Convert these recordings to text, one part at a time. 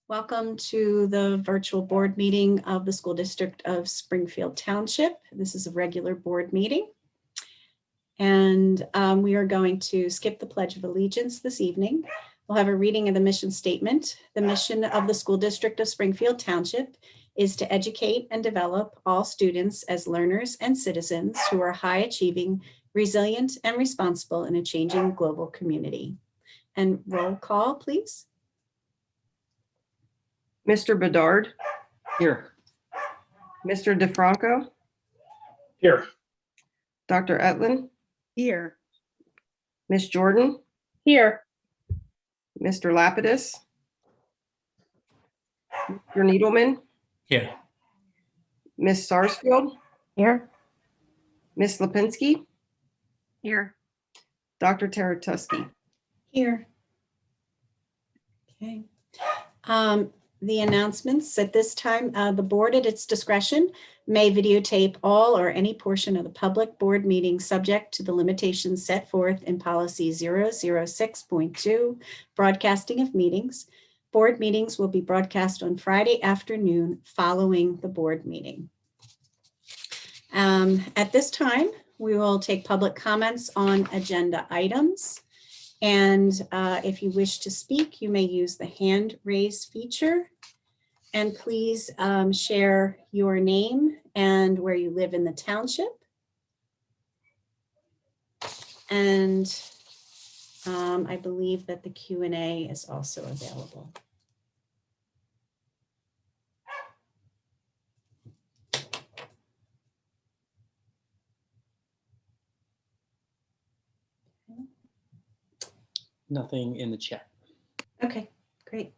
Welcome to the virtual board meeting of the School District of Springfield Township. This is a regular board meeting. And we are going to skip the Pledge of Allegiance this evening. We'll have a reading of the mission statement. The mission of the School District of Springfield Township is to educate and develop all students as learners and citizens who are high achieving, resilient, and responsible in a changing global community. And roll call, please. Mr. Bedard. Here. Mr. DeFranco. Here. Dr. Etlin. Here. Ms. Jordan. Here. Mr. Lapidus. Mr. Needleman. Here. Ms. Sarsfield. Here. Ms. Lipinski. Here. Dr. Taratusky. Here. Okay. The announcements at this time, the board at its discretion may videotape all or any portion of the public board meeting subject to the limitations set forth in policy 006.2, broadcasting of meetings. Board meetings will be broadcast on Friday afternoon following the board meeting. At this time, we will take public comments on agenda items. And if you wish to speak, you may use the hand raise feature. And please share your name and where you live in the township. And I believe that the Q&A is also available. Nothing in the chat. Okay, great.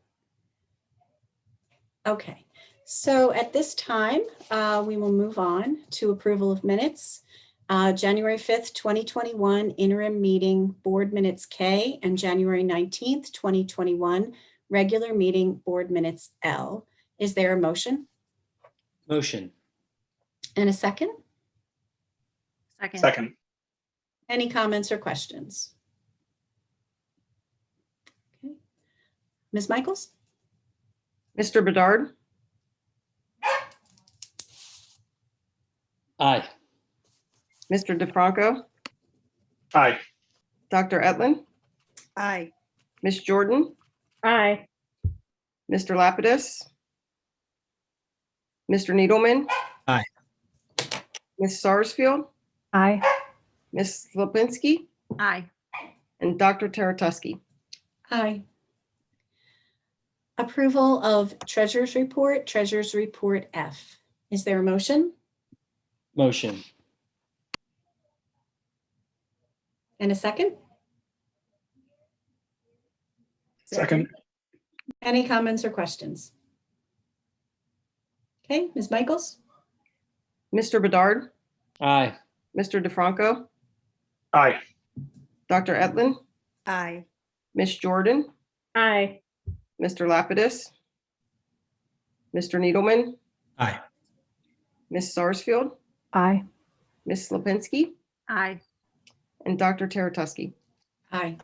Okay, so at this time, we will move on to approval of minutes. January 5th, 2021 interim meeting board minutes K and January 19th, 2021 regular meeting board minutes L. Is there a motion? Motion. And a second? Second. Any comments or questions? Okay. Ms. Michaels? Mr. Bedard. Aye. Mr. DeFranco. Aye. Dr. Etlin. Aye. Ms. Jordan. Aye. Mr. Lapidus. Mr. Needleman. Aye. Ms. Sarsfield. Aye. Ms. Lipinski. Aye. And Dr. Taratusky. Aye. Approval of Treasurer's Report F. Is there a motion? Motion. And a second? Second. Any comments or questions? Okay, Ms. Michaels? Mr. Bedard. Aye. Mr. DeFranco. Aye. Dr. Etlin. Aye. Ms. Jordan. Aye. Mr. Lapidus. Mr. Needleman. Aye. Ms. Sarsfield. Aye. Ms. Lipinski. Aye. And Dr. Taratusky. Aye.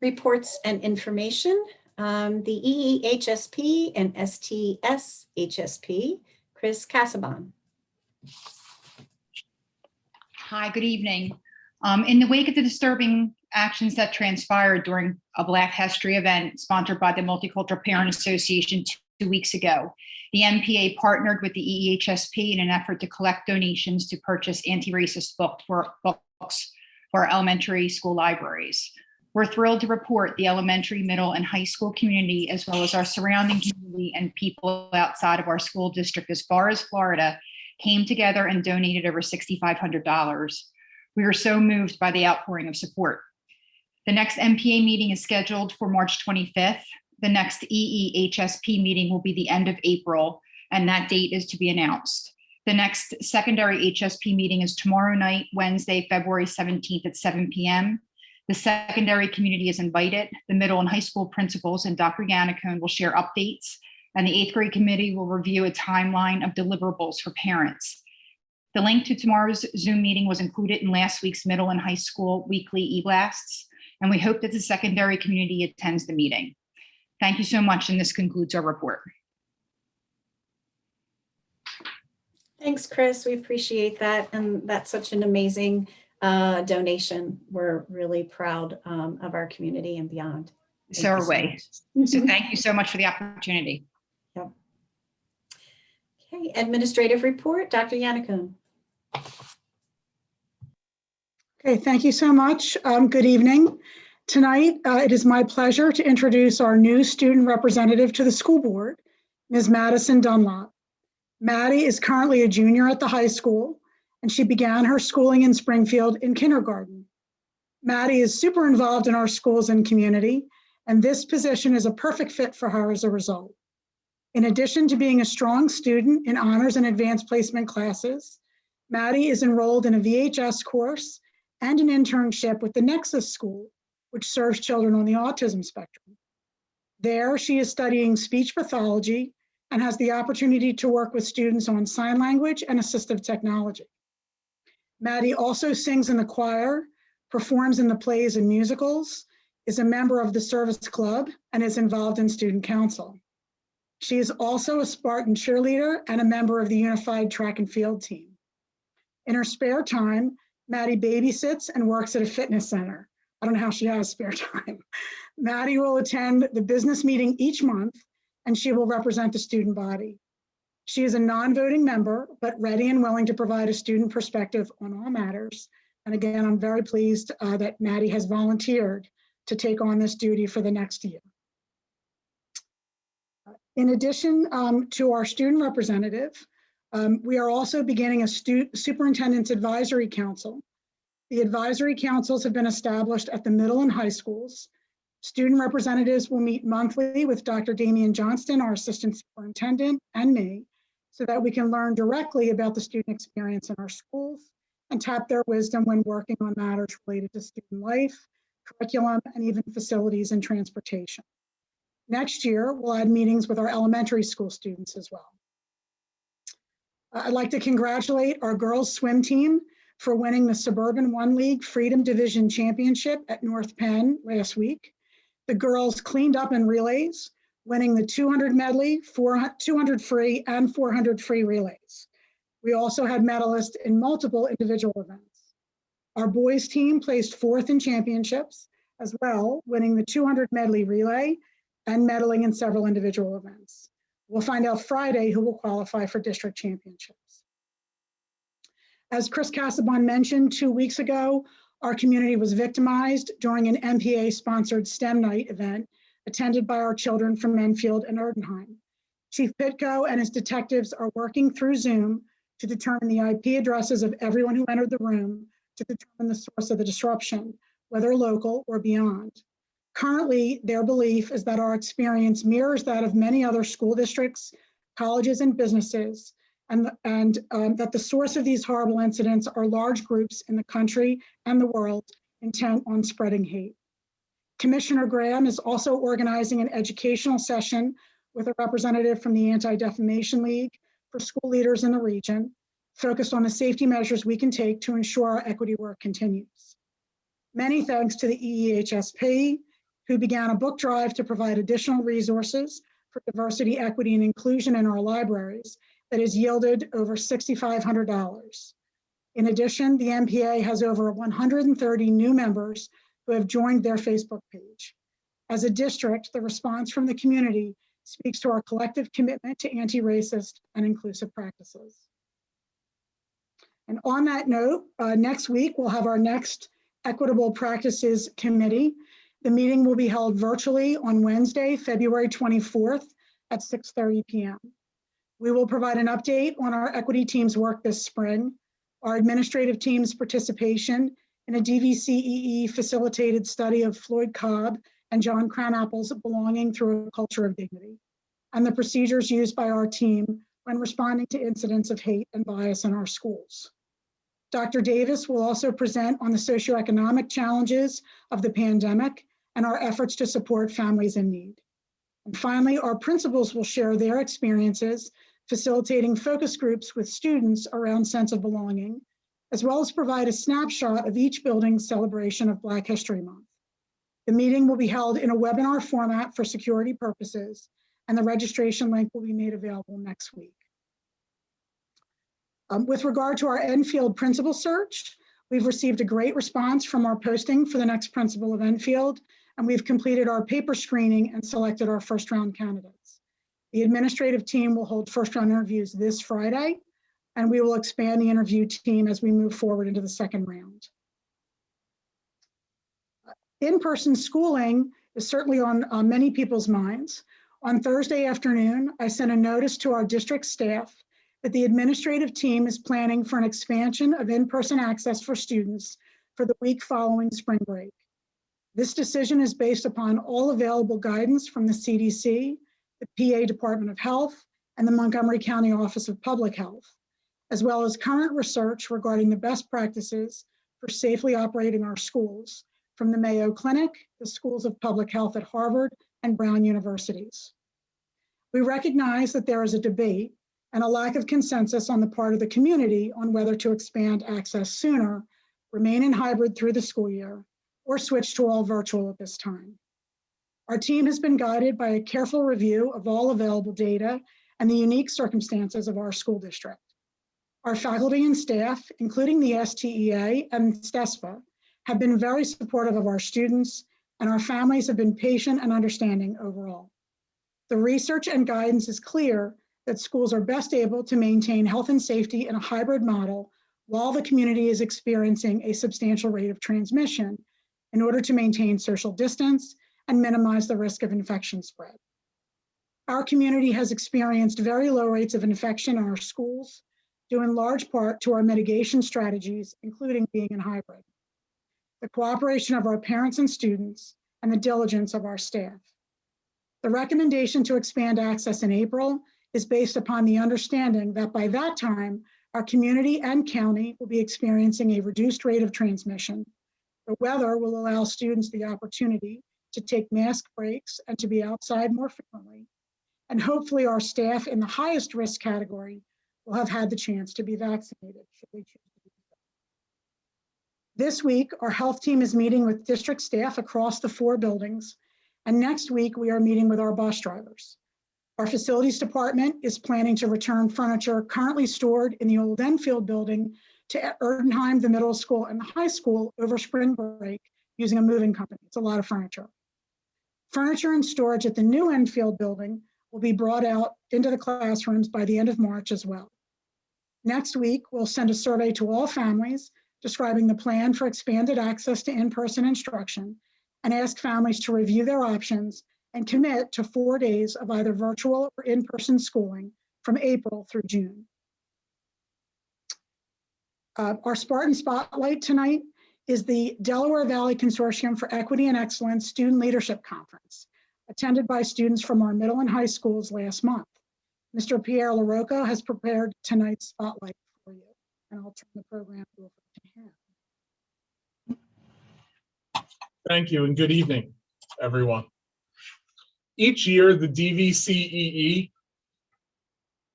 Reports and information. The EEHSP and STSHSP. Chris Casaban. Hi, good evening. In the wake of the disturbing actions that transpired during a Black History event sponsored by the Multicultural Parent Association 2 weeks ago, the MPA partnered with the EEHSP in an effort to collect donations to purchase anti-racist books for our elementary school libraries. We're thrilled to report the elementary, middle, and high school community, as well as our surrounding community and people outside of our school district as far as Florida, came together and donated over $6,500. We are so moved by the outpouring of support. The next MPA meeting is scheduled for March 25th. The next EEHSP meeting will be the end of April, and that date is to be announced. The next secondary HSP meeting is tomorrow night, Wednesday, February 17th at 7 p.m. The secondary community is invited. The middle and high school principals and Dr. Yannicone will share updates, and the 8th grade committee will review a timeline of deliverables for parents. The link to tomorrow's Zoom meeting was included in last week's middle and high school weekly e-blasts, and we hope that the secondary community attends the meeting. Thank you so much, and this concludes our report. Thanks, Chris. We appreciate that. And that's such an amazing donation. We're really proud of our community and beyond. Thank So you are we. much. So thank you so much for the opportunity. Yep. Okay, administrative report, Dr. Yannicone. Okay, thank you so much. Good evening. Tonight, it is my pleasure to introduce our new student representative to the school board, Ms. Madison Dunlop. Maddie is currently a junior at the high school, and she began her schooling in Springfield in kindergarten. Maddie is super involved in our schools and community, and this position is a perfect fit for her as a result. In addition to being a strong student in honors and advanced placement classes, Maddie is enrolled in a VHS course and an internship with the Nexus School, which serves children on the autism spectrum. There, she is studying speech pathology and has the opportunity to work with students on sign language and assistive technology. Maddie also sings in the choir, performs in the plays and musicals, is a member of the service club, and is involved in student council. She is also a Spartan cheerleader and a member of the unified track and field team. In her spare time, Maddie babysits and works at a fitness center. I don't know how she has spare time. Maddie will attend the business meeting each month, and she will represent the student body. She is a non-voting member, but ready and willing to provide a student perspective on all matters. And again, I'm very pleased that Maddie has volunteered to take on this duty for the next year. In addition to our student representative, we are also beginning a superintendent's advisory council. The advisory councils have been established at the middle and high schools. Student representatives will meet monthly with Dr. Damian Johnston, our assistant superintendent, and me, so that we can learn directly about the student experience in our schools and tap their wisdom when working on matters related to student life, curriculum, and even facilities and transportation. Next year, we'll add meetings with our elementary school students as well. I'd like to congratulate our girls swim team for winning the Suburban One League Freedom Division Championship at North Penn last week. The girls cleaned up in relays, winning the 200 medley, 200 free, and 400 free relays. We also had medalists in multiple individual events. Our boys team placed fourth in championships as well, winning the 200 medley relay and medaling in several individual events. We'll find out Friday who will qualify for district championships. As Chris Casabon mentioned 2 weeks ago, our community was victimized during an MPA-sponsored STEM night event attended by our children from Enfield and Erdenheim. Chief Pitko and his detectives are working through Zoom to determine the IP addresses of everyone who entered the room to determine the source of the disruption, whether local or beyond. Currently, their belief is that our experience mirrors that of many other school districts, colleges, and businesses, and that the source of these horrible incidents are large groups in the country and the world intent on spreading hate. Commissioner Graham is also organizing an educational session with a representative from the Anti-Defamation League for school leaders in the region, focused on the safety measures we can take to ensure our equity work continues. Many thanks to the EEHSP, who began a book drive to provide additional resources for diversity, equity, and inclusion in our libraries that has yielded over $6,500. In addition, the MPA has over 130 new members who have joined their Facebook page. As a district, the response from the community speaks to our collective commitment to anti-racist and inclusive practices. And on that note, next week, we'll have our next Equitable Practices Committee. The meeting will be held virtually on Wednesday, February 24th at 6:30 p.m. We will provide an update on our equity team's work this spring, our administrative team's participation in a DVCEE facilitated study of Floyd Cobb and John Cranapple's Belonging Through a Culture of Dignity, and the procedures used by our team when responding to incidents of hate and bias in our schools. Dr. Davis will also present on the socioeconomic challenges of the pandemic and our efforts to support families in need. And finally, our principals will share their experiences facilitating focus groups with students around sense of belonging, as well as provide a snapshot of each building's celebration of Black History Month. The meeting will be held in a webinar format for security purposes, and the registration link will be made available next week. With regard to our Enfield principal search, we've received a great response from our posting for the next principal of Enfield, and we've completed our paper screening and selected our first round candidates. The administrative team will hold first round interviews this Friday, and we will expand the interview team as we move forward into the second round. In-person schooling is certainly on many people's minds. On Thursday afternoon, I sent a notice to our district staff that the administrative team is planning for an expansion of in-person access for students for the week following spring break. This decision is based upon all available guidance from the CDC, the PA Department of Health, and the Montgomery County Office of Public Health, as well as current research regarding the best practices for safely operating our schools from the Mayo Clinic, the Schools of Public Health at Harvard, and Brown universities. We recognize that there is a debate and a lack of consensus on the part of the community on whether to expand access sooner, remain in hybrid through the school year, or switch to all virtual at this time. Our team has been guided by a careful review of all available data and the unique circumstances of our school district. Our faculty and staff, including the STEA and STESPA, have been very supportive of our students, and our families have been patient and understanding overall. The research and guidance is clear that schools are best able to maintain health and safety in a hybrid model while the community is experiencing a substantial rate of transmission in order to maintain social distance and minimize the risk of infection spread. Our community has experienced very low rates of infection in our schools, due in large part to our mitigation strategies, including being in hybrid, the cooperation of our parents and students, and the diligence of our staff. The recommendation to expand access in April is based upon the understanding that by that time, our community and county will be experiencing a reduced rate of transmission. The weather will allow students the opportunity to take mask breaks and to be outside more frequently. And hopefully our staff in the highest risk category will have had the chance to be vaccinated should they choose to do so. This week, our health team is meeting with district staff across the 4 buildings, and next week we are meeting with our bus drivers. Our facilities department is planning to return furniture currently stored in the old Enfield building to Erdenheim, the middle school and the high school over spring break using a moving company. It's a lot of furniture. Furniture and storage at the new Enfield building will be brought out into the classrooms by the end of March as well. Next week, we'll send a survey to all families describing the plan for expanded access to in-person instruction and ask families to review their options and commit to 4 days of either virtual or in-person schooling from April through June. Our Spartan Spotlight tonight is the Delaware Valley Consortium for Equity and Excellence Student Leadership Conference, attended by students from our middle and high schools last month. Mr. Pierre LaRocca has prepared tonight's spotlight for you, and I'll turn the program over to him. Thank you and good evening, everyone. Each year, the DVCEE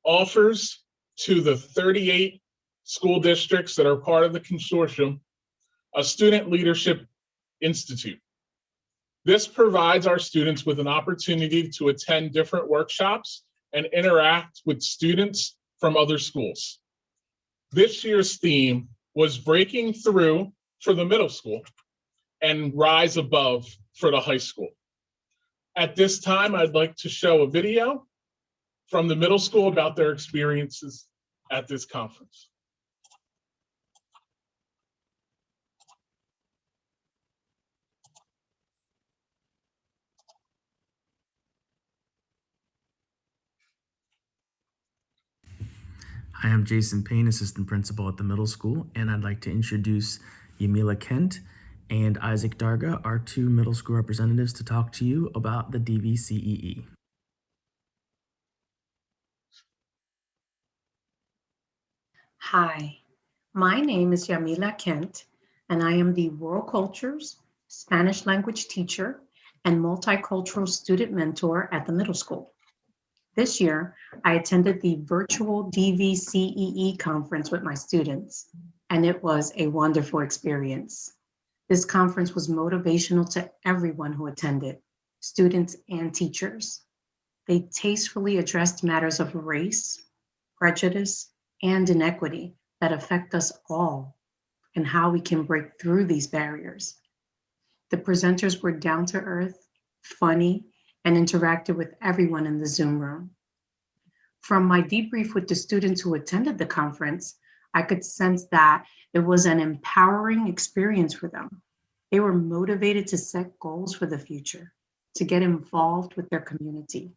offers to the 38 school districts that are part of the consortium a Student Leadership Institute. This provides our students with an opportunity to attend different workshops and interact with students from other schools. This year's theme was Breaking Through for the middle school and Rise Above for the high school. At this time, I'd like to show a video from the middle school about their experiences at this conference. Hi, I'm Jason Payne, Assistant Principal at the middle school, and I'd like to introduce Yamila Kent and Isaac Darga, our 2 middle school representatives, to talk to you about the DVCEE. Hi, my name is Yamila Kent, and I am the World Cultures, Spanish language teacher, and multicultural student mentor at the middle school. This year, I attended the virtual DVCEE conference with my students, and it was a wonderful experience. This conference was motivational to everyone who attended, students and teachers. They tastefully addressed matters of race, prejudice, and inequity that affect us all and how we can break through these barriers. The presenters were down to earth, funny, and interacted with everyone in the Zoom room. From my debrief with the students who attended the conference, I could sense that it was an empowering experience for them. They were motivated to set goals for the future, to get involved with their community,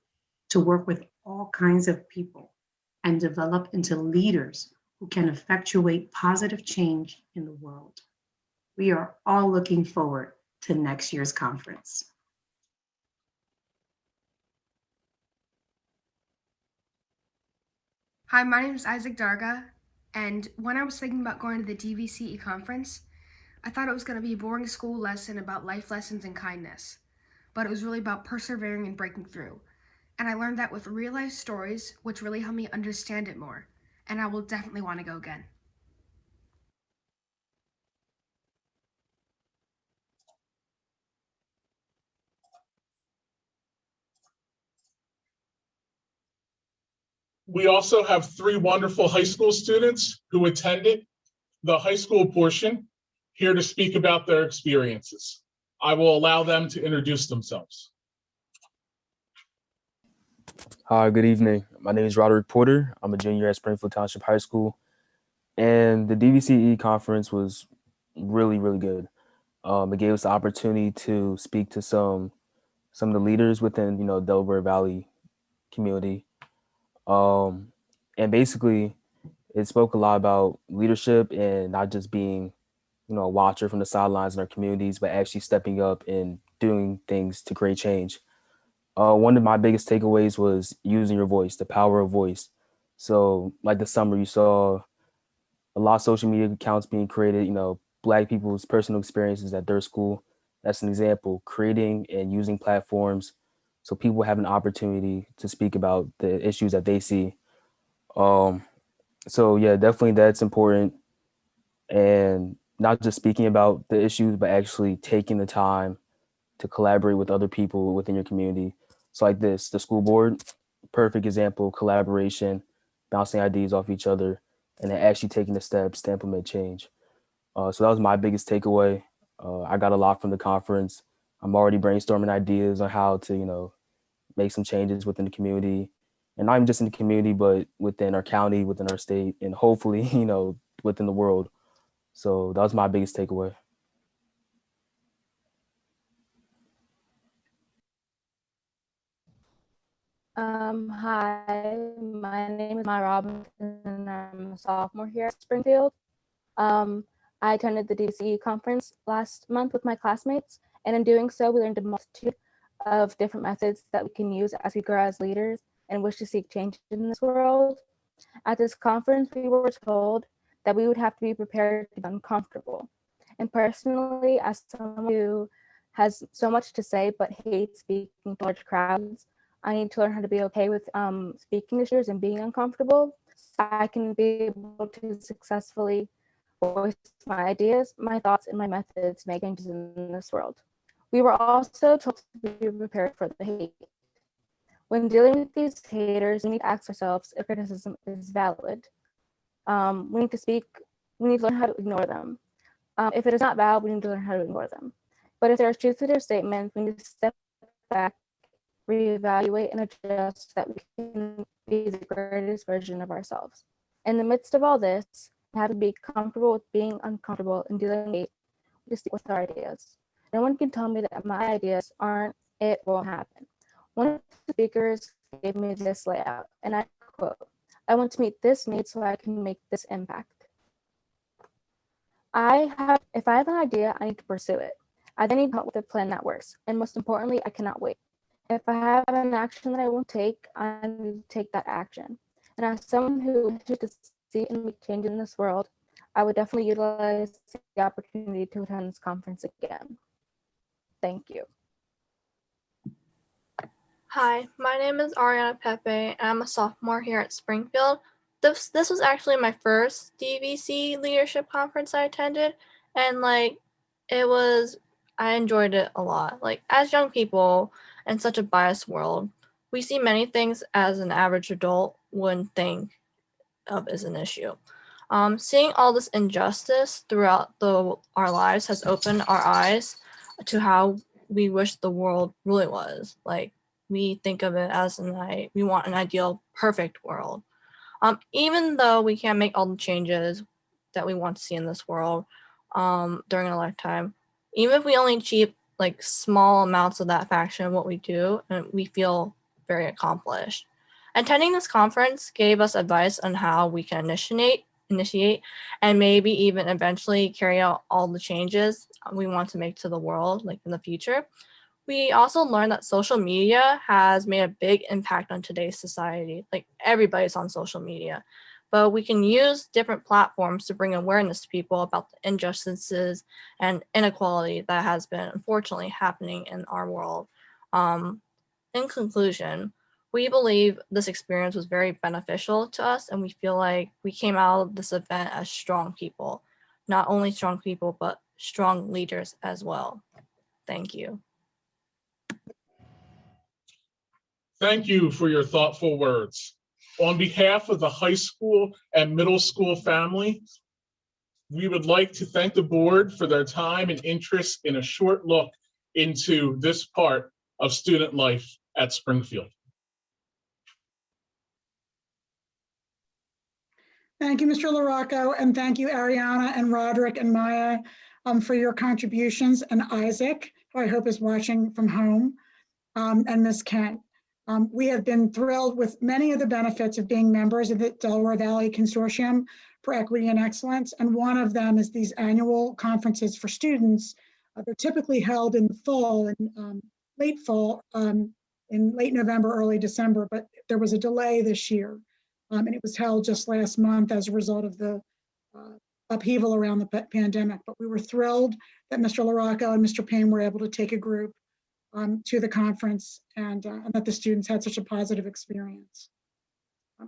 to work with all kinds of people, and develop into leaders who can effectuate positive change in the world. We are all looking forward to next year's conference. Hi, my name is Isaac Darga, and when I was thinking about going to the DVCE conference, I thought it was going to be a boring school lesson about life lessons and kindness, but it was really about persevering and breaking through. And I learned that with real life stories, which really helped me understand it more, and I will definitely want to go again. We also have 3 wonderful high school students who attended the high school portion here to speak about their experiences. I will allow them to introduce themselves. Hi, good evening. My name is Roderick Porter. I'm a junior at Springfield Township High School. And the DVCE conference was really, really good. It gave us the opportunity to speak to some of the leaders within, Delaware Valley community. And basically, it spoke a lot about leadership and not just being, a watcher from the sidelines in our communities, but actually stepping up and doing things to create change. One of my biggest takeaways was using your voice, the power of voice. So like this summer, you saw a lot of social media accounts being created, Black people's personal experiences at their school. That's an example, creating and using platforms so people have an opportunity to speak about the issues that they see. So yeah, definitely that's important. And not just speaking about the issues, but actually taking the time to collaborate with other people within your community. So like this, the school board, perfect example, collaboration, bouncing ideas off each other, and then actually taking the steps to implement change. So that was my biggest takeaway. I got a lot from the conference. I'm already brainstorming ideas on how to, make some changes within the community, and not even just in the community, but within our county, within our state, and hopefully, within the world. So that was my biggest takeaway. Hi, my name is Maya Robinson, and I'm a sophomore here at Springfield. I attended the DVCE conference last month with my classmates, and in doing so, we learned a multitude of different methods that we can use as we grow as leaders and wish to seek change in this world. At this conference, we were told that we would have to be prepared to be uncomfortable. And personally, as someone who has so much to say but hates speaking to large crowds, I need to learn how to be okay with speaking to others and being uncomfortable so I can be able to successfully voice my ideas, my thoughts, and my methods to make changes in this world. We were also told to be prepared for the hate. When dealing with these haters, we need to ask ourselves if criticism is valid. We need to learn how to ignore them. If it is not valid, we need to learn how to ignore them. But if there is truth to their statements, we need to step back, reevaluate, and adjust so that we can be the greatest version of ourselves. In the midst of all this, we have to be comfortable with being uncomfortable and dealing with hate. We just stick with our ideas. No one can tell me that my ideas aren't, it won't happen. One of the speakers gave me this layout, and I quote, "I want to meet this need so I can make this impact." If I have an idea, I need to pursue it. I then need to come up with a plan that works. And most importantly, I cannot wait. If I have an action that I will take, I need to take that action. And as someone who wishes to see and make change in this world, I would definitely utilize the opportunity to attend this conference again. Thank you. Hi, my name is Ariana Pepe, and I'm a sophomore here at Springfield. This was actually my first DVC leadership conference I attended, and I enjoyed it a lot. Like, as young people in such a biased world, we see many things as an average adult wouldn't think of as an issue. Seeing all this injustice throughout our lives has opened our eyes to how we wish the world really was. Like, we think of it as we want an ideal, perfect world. Even though we can't make all the changes that we want to see in this world during our lifetime, even if we only achieve like small amounts of that fraction of what we do, and we feel very accomplished. Attending this conference gave us advice on how we can initiate, and maybe even eventually carry out all the changes we want to make to the world, like in the future. We also learned that social media has made a big impact on today's society. Like, everybody's on social media, but we can use different platforms to bring awareness to people about the injustices and inequality that has been unfortunately happening in our world. In conclusion, we believe this experience was very beneficial to us, and we feel like we came out of this event as strong people, not only strong people, but strong leaders as well. Thank you. Thank you for your thoughtful words. On behalf of the high school and middle school family, we would like to thank the board for their time and interest in a short look into this part of student life at Springfield. Thank you, Mr. LaRocco, and thank you, Ariana and Roderick and Maya, for your contributions, and Isaac, who I hope is watching from home, and Ms. Kent. We have been thrilled with many of the benefits of being members of the Delaware Valley Consortium for Equity and Excellence, and one of them is these annual conferences for students. They're typically held in the fall, and late fall, in late November, early December, but there was a delay this year. And it was held just last month as a result of the upheaval around the pandemic. But we were thrilled that Mr. LaRocco and Mr. Payne were able to take a group to the conference, and that the students had such a positive experience.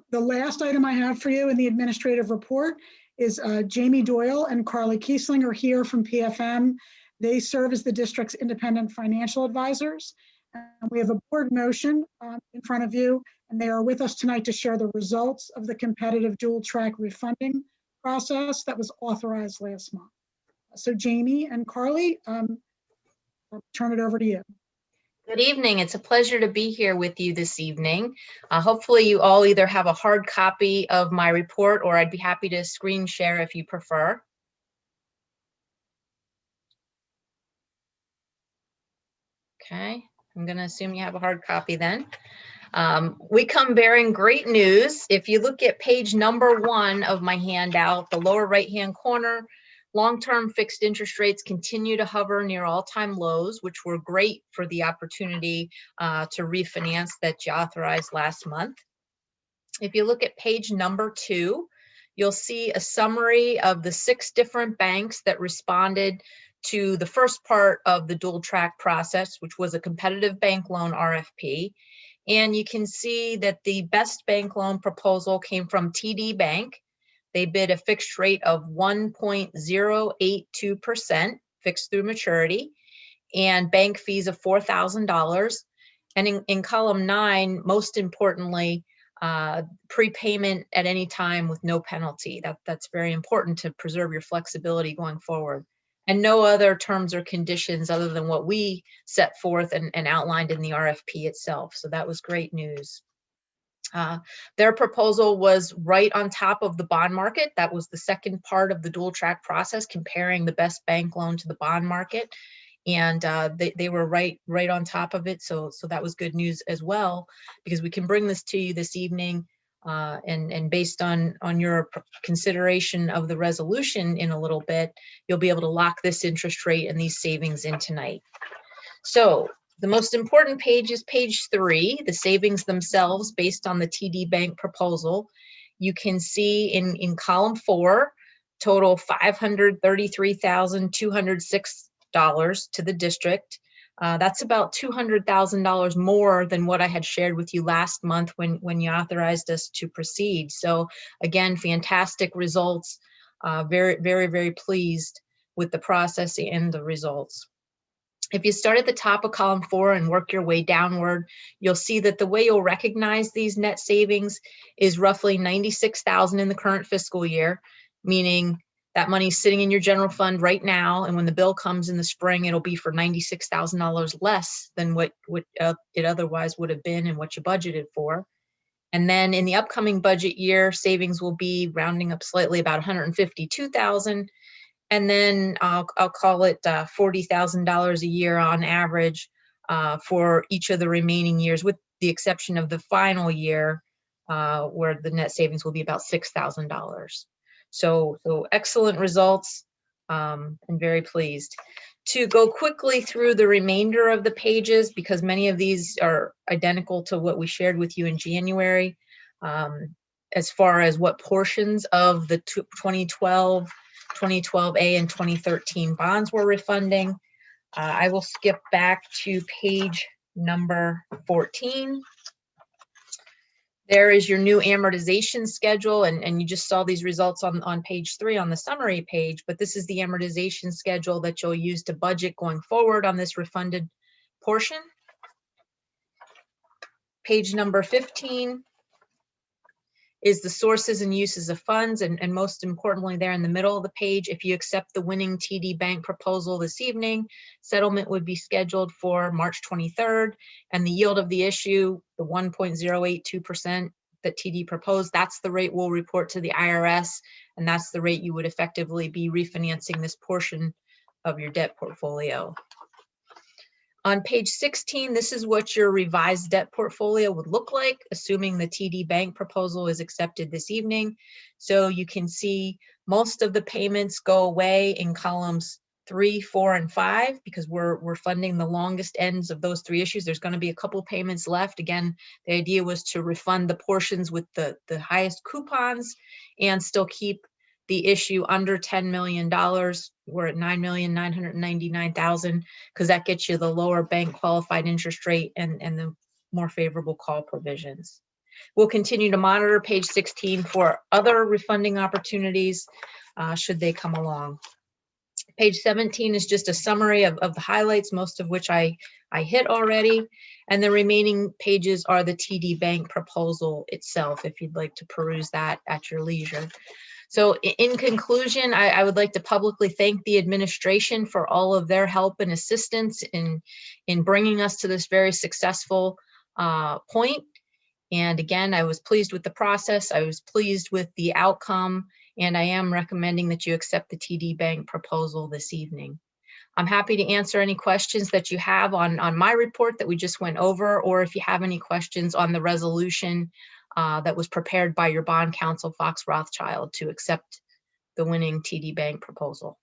The last item I have for you in the administrative report is Jamie Doyle and Carly Kiesling are here from PFM. They serve as the district's independent financial advisors. And we have a board motion in front of you, and they are with us tonight to share the results of the competitive dual track refunding process that was authorized last month. So Jamie and Carly, I'll turn it over to you. Good evening. It's a pleasure to be here with you this evening. Hopefully you all either have a hard copy of my report, or I'd be happy to screen share if you prefer. Okay, I'm going to assume you have a hard copy then. We come bearing great news. If you look at page number 1 of my handout, the lower right-hand corner, long-term fixed interest rates continue to hover near all-time lows, which were great for the opportunity to refinance that you authorized last month. If you look at page number 2, you'll see a summary of the 6 different banks that responded to the first part of the dual track process, which was a competitive bank loan RFP. And you can see that the best bank loan proposal came from TD Bank. They bid a fixed rate of 1.082% fixed through maturity, and bank fees of $4,000. And in column 9, most importantly, prepayment at any time with no penalty. That's very important to preserve your flexibility going forward. And no other terms or conditions other than what we set forth and outlined in the RFP itself. So that was great news. Their proposal was right on top of the bond market. That was the second part of the dual track process, comparing the best bank loan to the bond market. And they were right on top of it. So that was good news as well, because we can bring this to you this evening. And based on your consideration of the resolution in a little bit, you'll be able to lock this interest rate and these savings in tonight. So the most important page is page 3, the savings themselves based on the TD Bank proposal. You can see in column 4, total $533,206 to the district. That's about $200,000 more than what I had shared with you last month when you authorized us to proceed. So again, fantastic results. Very, very, very pleased with the process and the results. If you start at the top of column 4 and work your way downward, you'll see that the way you'll recognize these net savings is roughly $96,000 in the current fiscal year, meaning that money's sitting in your general fund right now, and when the bill comes in the spring, it'll be for $96,000 less than what it otherwise would have been and what you budgeted for. And then in the upcoming budget year, savings will be rounding up slightly about $152,000. And then I'll call it $40,000 a year on average for each of the remaining years, with the exception of the final year where the net savings will be about $6,000. So excellent results, and very pleased. To go quickly through the remainder of the pages, because many of these are identical to what we shared with you in January, as far as what portions of the 2012, 2012A, and 2013 bonds we're refunding. I will skip back to page number 14. There is your new amortization schedule, and you just saw these results on page 3 on the summary page, but this is the amortization schedule that you'll use to budget going forward on this refunded portion. Page number 15 is the sources and uses of funds, and most importantly there in the middle of the page, if you accept the winning TD Bank proposal this evening, settlement would be scheduled for March 23rd, and the yield of the issue, the 1.082% that TD proposed, that's the rate we'll report to the IRS, and that's the rate you would effectively be refinancing this portion of your debt portfolio. On page 16, this is what your revised debt portfolio would look like, assuming the TD Bank proposal is accepted this evening. So you can see most of the payments go away in columns 3, 4, and 5, because we're funding the longest ends of those 3 issues. There's going to be a couple payments left. Again, the idea was to refund the portions with the highest coupons and still keep the issue under $10 million. We're at $9,999,000, because that gets you the lower bank qualified interest rate and the more favorable call provisions. We'll continue to monitor page 16 for other refunding opportunities should they come along. Page 17 is just a summary of the highlights, most of which I hit already. And the remaining pages are the TD Bank proposal itself, if you'd like to peruse that at your leisure. So in conclusion, I would like to publicly thank the administration for all of their help and assistance in bringing us to this very successful point. And again, I was pleased with the process. I was pleased with the outcome, and I am recommending that you accept the TD Bank proposal this evening. I'm happy to answer any questions that you have on my report that we just went over, or if you have any questions on the resolution that was prepared by your bond counsel, Fox Rothschild, to accept the winning TD Bank proposal.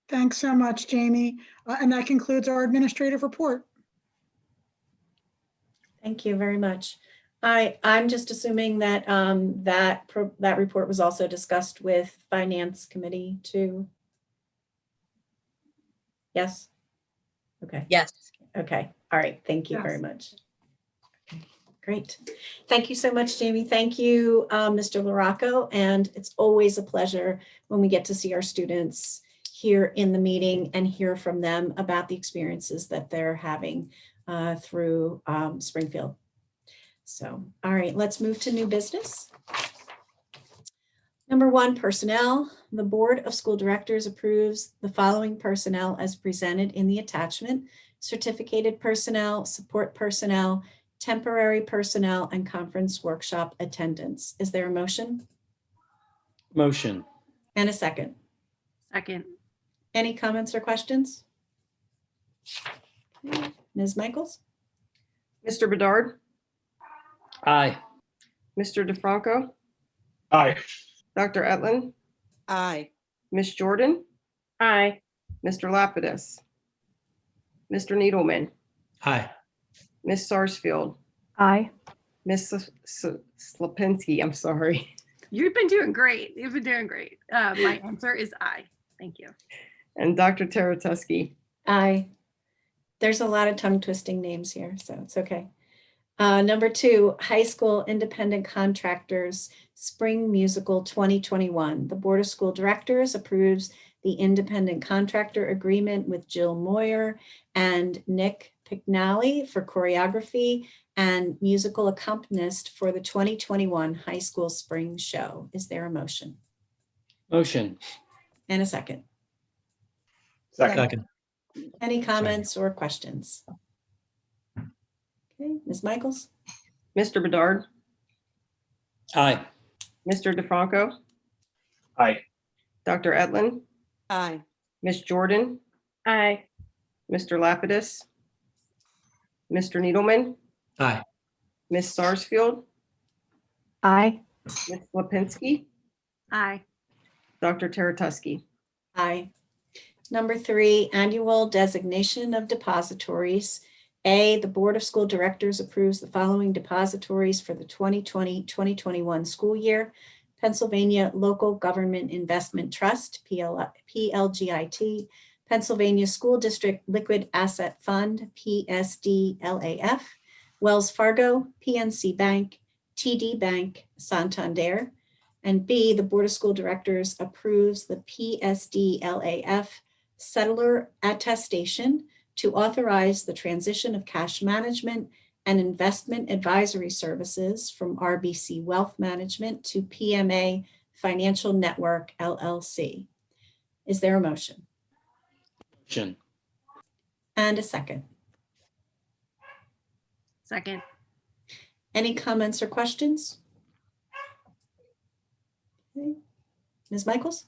Thanks so much, Jamie. And that concludes our administrative report. Thank you very much. I'm just assuming that that report was also discussed with Finance Committee too. Yes. Okay. Yes. Okay. All right. Thank you very much. Okay. Great. Thank you so much, Jamie. Thank you, Mr. LaRocco. And it's always a pleasure when we get to see our students here in the meeting and hear from them about the experiences that they're having through Springfield. So, all right, let's move to new business. Number 1, personnel. The Board of School Directors approves the following personnel as presented in the attachment: certificated personnel, support personnel, temporary personnel, and conference workshop attendance. Is there a motion? Motion. And a second? Second. Any comments or questions? Okay. Ms. Michaels? Mr. Bedard, Aye. Mr. DeFranco, Aye. Dr. Etlin, Aye. Ms. Jordan, Aye. Mr. Lapidus, Mr. Needleman, Aye. Ms. Sarsfield, Aye. Ms. Slapinski, I'm sorry, You've been doing great. You've been doing great. My answer is aye. Thank you. and Dr. Taratusky. Aye. There's a lot of tongue twisting names here, so it's okay. Number 2, high school independent contractors, spring musical 2021. The Board of School Directors approves the independent contractor agreement with Jill Moyer and Nick Pignali for choreography and musical accompanist for the 2021 high school spring show. Is there a motion? Motion. And a second. Second. Any comments or questions? Okay, Ms. Michaels? Mr. Bedard, Aye. Mr. DeFranco, Aye. Dr. Etlin, Aye. Ms. Jordan, Aye. Mr. Lapidus, Mr. Needleman, Aye. Ms. Sarsfield, Aye. Ms. Lipinski, Aye. Dr. Taratusky. Aye. Number 3, annual designation of depositories. A, the Board of School Directors approves the following depositories for the 2020-2021 school year. Pennsylvania Local Government Investment Trust, PLGIT, Pennsylvania School District Liquid Asset Fund, PSDLAF, Wells Fargo, PNC Bank, TD Bank, Santander. And B, the Board of School Directors approves the PSDLAF settler attestation to authorize the transition of cash management and investment advisory services from RBC Wealth Management to PMA Financial Network, LLC. Is there a motion? Motion. And a second. Second. Any comments or questions? Okay. Ms. Michaels?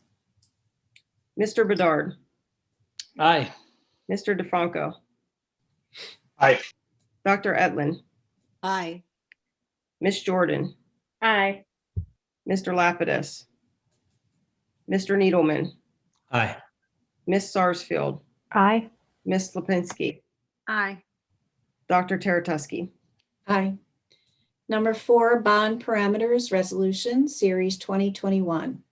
Mr. Bedard, Aye. Mr. DeFranco, Aye. Dr. Etlin, Aye. Ms. Jordan, Aye. Mr. Lapidus, Mr. Needleman, Aye. Ms. Sarsfield, Aye. Ms. Lipinski, Aye. Dr. Taratusky. Aye. Number 4, bond parameters resolution, series 2021.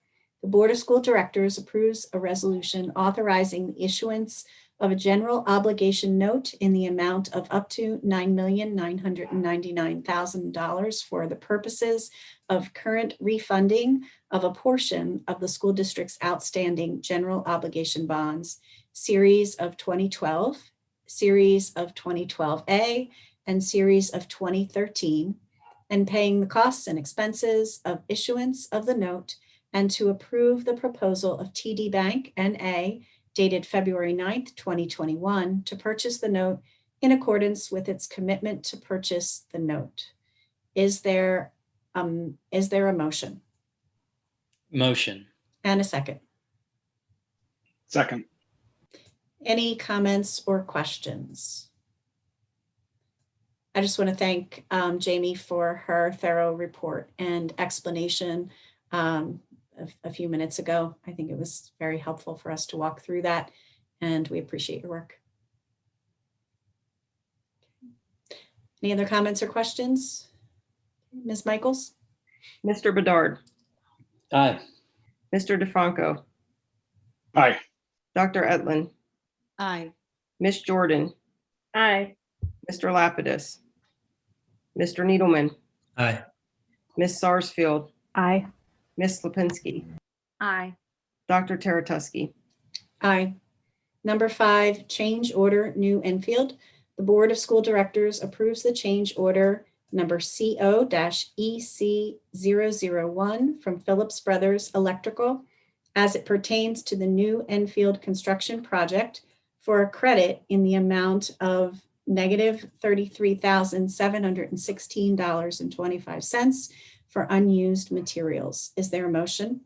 The Board of School Directors approves a resolution authorizing the issuance of a general obligation note in the amount of up to $9,999,000 for the purposes of current refunding of a portion of the school district's outstanding general obligation bonds, series of 2012, series of 2012A, and series of 2013, and paying the costs and expenses of issuance of the note, and to approve the proposal of TD Bank N.A. dated February 9th, 2021, to purchase the note in accordance with its commitment to purchase the note. Is there a motion? Motion. And a second. Second. Any comments or questions? I just want to thank Jamie for her thorough report and explanation a few minutes ago. I think it was very helpful for us to walk through that, and we appreciate your work. Any other comments or questions? Ms. Michaels? Mr. Bedard, Aye. Mr. DeFranco, Aye. Dr. Etlin, Aye. Ms. Jordan, Aye. Mr. Lapidus, Mr. Needleman, Aye. Ms. Sarsfield, Aye. Ms. Lipinski, Aye. Dr. Taratusky. Aye. Number 5, change order, New Enfield. The Board of School Directors approves the change order number CO-EC001 from Phillips Brothers Electrical as it pertains to the New Enfield construction project for a credit in the amount of negative $33,716.25 for unused materials. Is there a motion?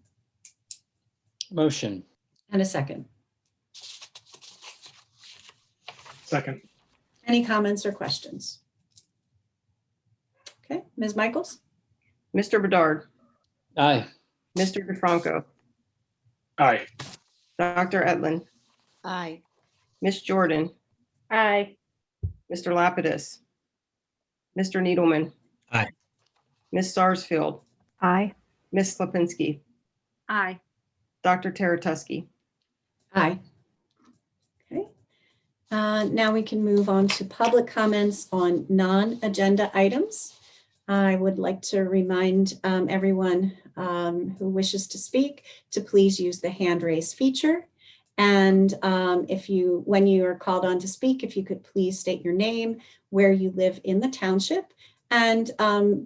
Motion. And a second. Second. Any comments or questions? Okay, Ms. Michaels? Mr. Bedard, Aye. Mr. DeFranco, Aye. Dr. Etlin, Aye. Ms. Jordan, Aye. Mr. Lapidus, Mr. Needleman, Aye. Ms. Sarsfield, Aye. Ms. Lipinski, Aye. Dr. Taratusky. Aye. Okay. Now we can move on to public comments on non-agenda items. I would like to remind everyone who wishes to speak to please use the hand raise feature. And when you are called on to speak, if you could please state your name, where you live in the township. And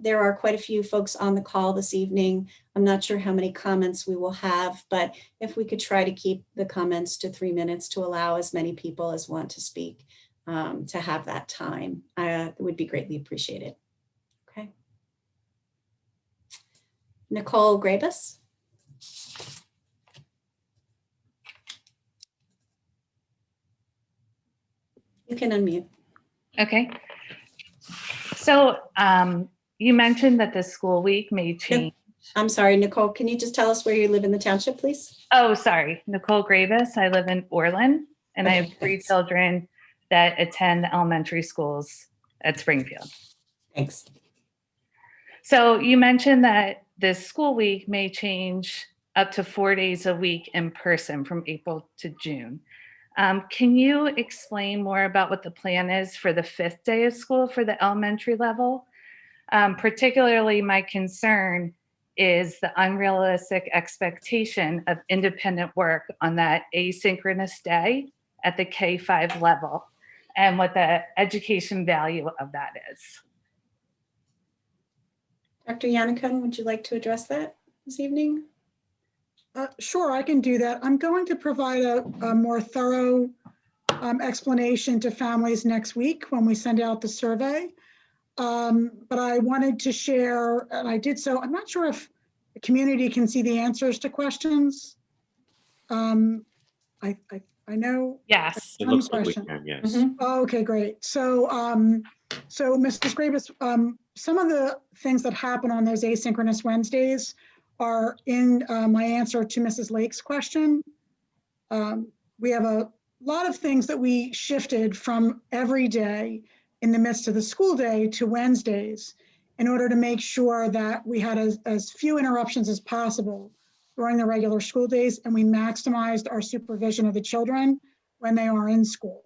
there are quite a few folks on the call this evening. I'm not sure how many comments we will have, but if we could try to keep the comments to 3 minutes to allow as many people as want to speak to have that time, it would be greatly appreciated. Okay. Nicole Grabus. You can unmute. Okay. So you mentioned that the school week may change. I'm sorry, Nicole, can you just tell us where you live in the township, please? Oh, sorry. Nicole Gravis. I live in Orland, and I have 3 thanks. children that attend elementary schools at Springfield. Thanks. So you mentioned that this school week may change up to 4 days a week in person from April to June. Can you explain more about what the plan is for the 5th day of school for the elementary level? Particularly, my concern is the unrealistic expectation of independent work on that asynchronous day at the K-5 level and what the education value of that is. Dr. Yannicka, would you like to address that this evening? Sure, I can do that. I'm going to provide a more thorough explanation to families next week when we send out the survey. But I wanted to share, and I did so. I'm not sure if the community can see the answers to questions. I know. Yes. It looks like we can, yes. Oh, okay, great. So, Mrs. Gravis, some of the things that happen on those asynchronous Wednesdays are in my answer to Mrs. Lake's question. We have a lot of things that we shifted from every day in the midst of the school day to Wednesdays in order to make sure that we had as few interruptions as possible during the regular school days, and we maximized our supervision of the children when they are in school.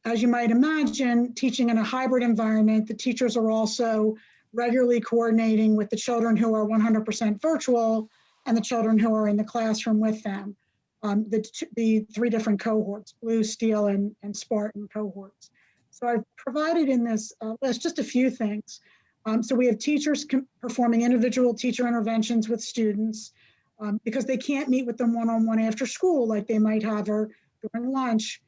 As you might imagine, teaching in a hybrid environment, the teachers are also regularly coordinating with the children who are 100% virtual and the children who are in the classroom with them. The 3 different cohorts, Blue, Steel, and Spartan cohorts. So I've provided in this list just a few things. So we have teachers performing individual teacher interventions with students because they can't meet with them one-on-one after school like they might have or during lunch.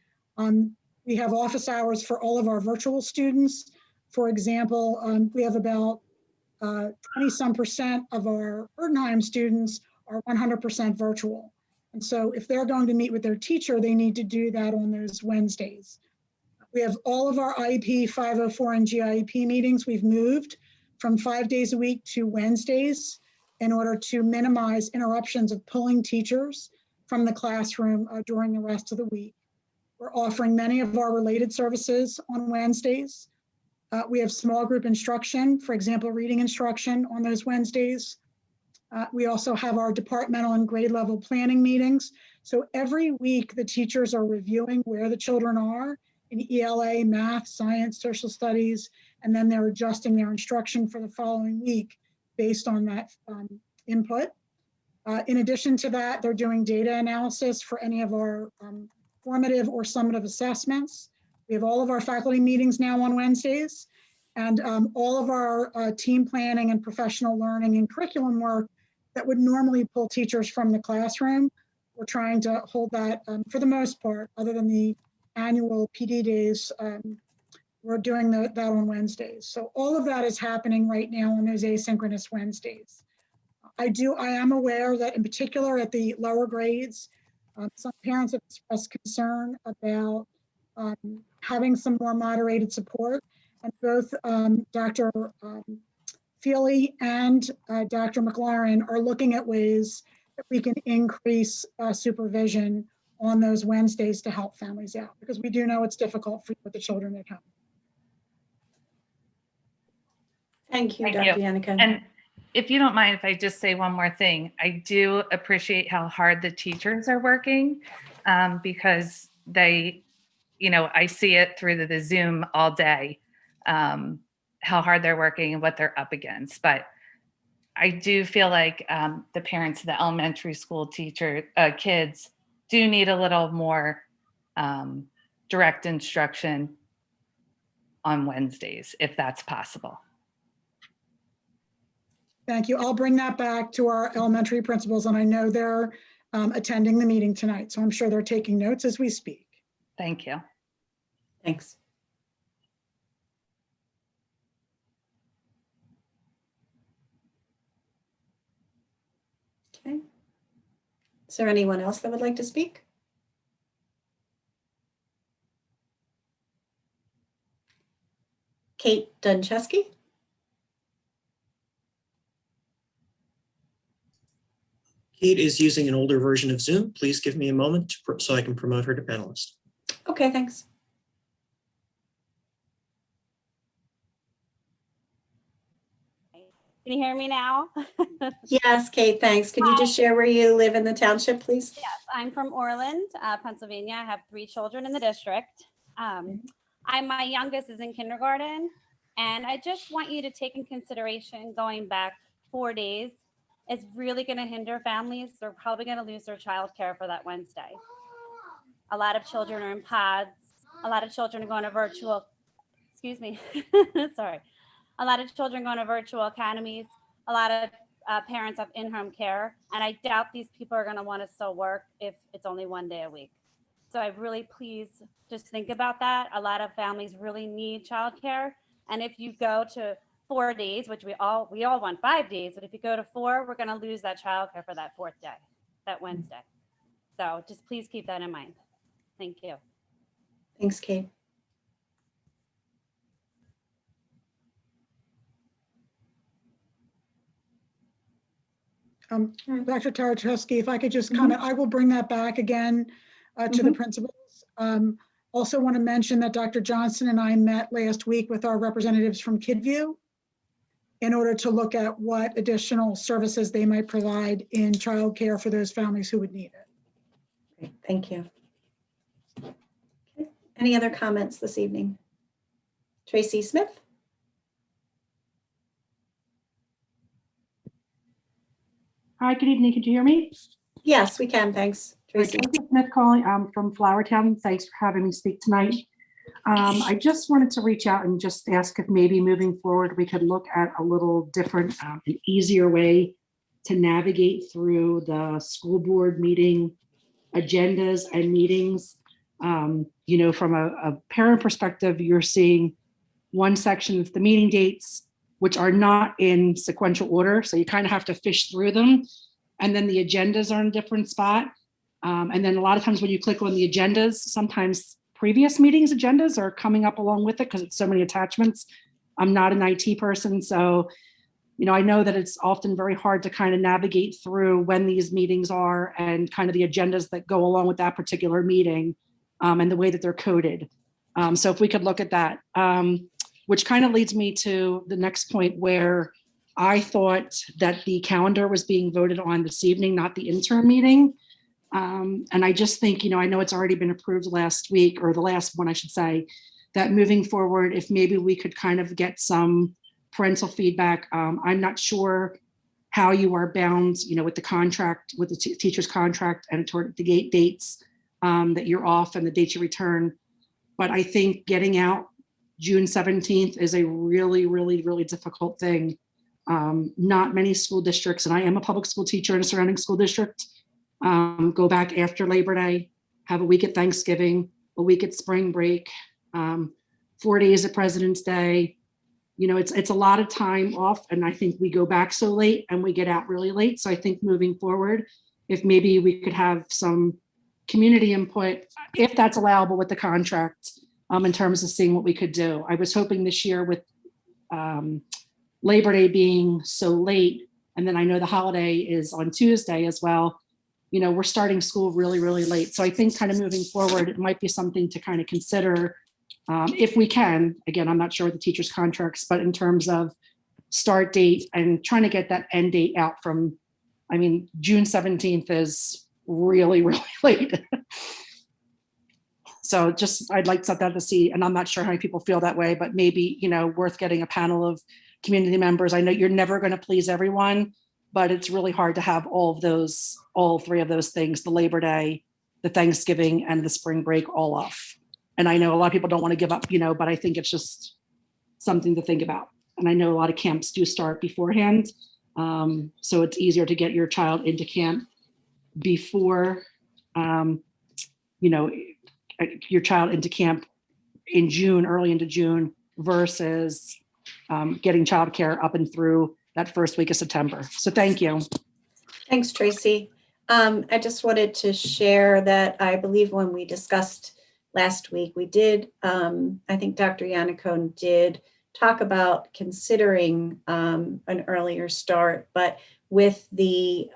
We have office hours for all of our virtual students. For example, we have about 20-some% of our Erdenheim students are 100% virtual. And so if they're going to meet with their teacher, they need to do that on those Wednesdays. We have all of our IEP 504 and GIEP meetings. We've moved from 5 days a week to Wednesdays in order to minimize interruptions of pulling teachers from the classroom during the rest of the week. We're offering many of our related services on Wednesdays. We have small group instruction, for example, reading instruction on those Wednesdays. We also have our departmental and grade level planning meetings. So every week the teachers are reviewing where the children are in ELA, math, science, social studies, and then they're adjusting their instruction for the following week based on that input. In addition to that, they're doing data analysis for any of our formative or summative assessments. We have all of our faculty meetings now on Wednesdays, and all of our team planning and professional learning and curriculum work that would normally pull teachers from the classroom. We're trying to hold that for the most part, other than the annual PD days, we're doing that on Wednesdays. So all of that is happening right now on those asynchronous Wednesdays. I am aware that in particular at the lower grades, some parents have expressed concern about having some more moderated support, and both Dr. Feely and Dr. McLaurin are looking at ways that we can increase supervision on those Wednesdays to help families out, because we do know it's difficult for the children at home. Thank you, Dr. Yannicka. And if you don't mind, if I just say one more thing, I do appreciate how hard the teachers are working because they I see it through the Zoom all day, how hard they're working and what they're up against. But I do feel like the parents of the elementary school kids do need a little more direct instruction on Wednesdays, if that's possible. Thank you. I'll bring that back to our elementary principals, and I know they're attending the meeting tonight, so I'm sure they're taking notes as we speak. Thank you. Thanks. Okay. Is there anyone else that would like to speak? Kate Dunchesky? Kate is using an older version of Zoom. Please give me a moment so I can promote her to panelist. Okay, thanks. Can you hear me now? Yes, Kate, thanks. Could you just share where you live in the township, please? Yes, I'm from Orland, Pennsylvania. I have 3 children in the district. My youngest is in kindergarten, and I just want you to take in consideration going back 4 days. It's really going to hinder families. They're probably going to lose their childcare for that Wednesday. A lot of children are in pods. A lot of children are going to virtual, excuse me, sorry. A lot of children going to virtual academies. A lot of parents have in-home care. And I doubt these people are going to want to still work if it's only 1 day a week. So I really please just think about that. A lot of families really need childcare. And if you go to 4 days, which we all want 5 days, but if you go to 4, we're going to lose that childcare for that 4th day, that Wednesday. So just please keep that in mind. Thank you. Thanks, Kate. Dr. Tarachewski, if I could just comment, I will bring that back again to the principals. Also want to mention that Dr. Johnson and I met last week with our representatives from KidView in order to look at what additional services they might provide in childcare for those families who would need it. Great, thank you. Okay. Any other comments this evening? Tracy Smith? Hi, good evening. Could you hear me? Yes, we can. Thanks, Tracy. Tracy Smith calling. I'm from Flowertown. Thanks for having me speak tonight. I just wanted to reach out and just ask if maybe moving forward we could look at a little different, an easier way to navigate through the school board meeting agendas and meetings. You know, from a parent perspective, you're seeing one section of the meeting dates, which are not in sequential order. So you kind of have to fish through them. And then the agendas are in a different spot. And then a lot of times when you click on the agendas, sometimes previous meetings agendas are coming up along with it because it's so many attachments. I'm not an IT person. So, you know, I know that it's often very hard to kind of navigate through when these meetings are and kind of the agendas that go along with that particular meeting and the way that they're coded. So if we could look at that. Which kind of leads me to the next point where I thought that the calendar was being voted on this evening, not the interim meeting. And I just think, you know, I know it's already been approved last week, or the last one, I should say, that moving forward, if maybe we could kind of get some parental feedback. I'm not sure how you are bound, you know, with the contract, with the teacher's contract and toward the gate dates that you're off and the dates you return. But I think getting out June 17th is a really, really, really difficult thing. Not many school districts, and I am a public school teacher in a surrounding school district, go back after Labor Day, have a week at Thanksgiving, a week at spring break, 4 days at President's Day. You know, it's a lot of time off, and I think we go back so late and we get out really late. So I think moving forward, if maybe we could have some community input, if that's allowable with the contract, in terms of seeing what we could do. I was hoping this year with Labor Day being so late, and then I know the holiday is on Tuesday as well, you know, we're starting school really, really late. So I think kind of moving forward, it might be something to kind of consider if we can. Again, I'm not sure what the teachers' contracts, but in terms of start date and trying to get that end date out from, I mean, June 17th is really, really late. So just, I'd like something to see, and I'm not sure how many people feel that way, but maybe, worth getting a panel of community members. I know you're never going to please everyone, but it's really hard to have all three of those things, the Labor Day, the Thanksgiving, and the spring break all off. And I know a lot of people don't want to give up, but I think it's just something to think about. And I know a lot of camps do start beforehand. So it's easier to get your child into camp before, your child into camp in June, early into June, versus getting childcare up and through that first week of September. So thank you. Thanks, Tracy. I just wanted to share that I believe when we discussed last week, we did, I think Dr. Yannicone did talk about considering an earlier start, but with the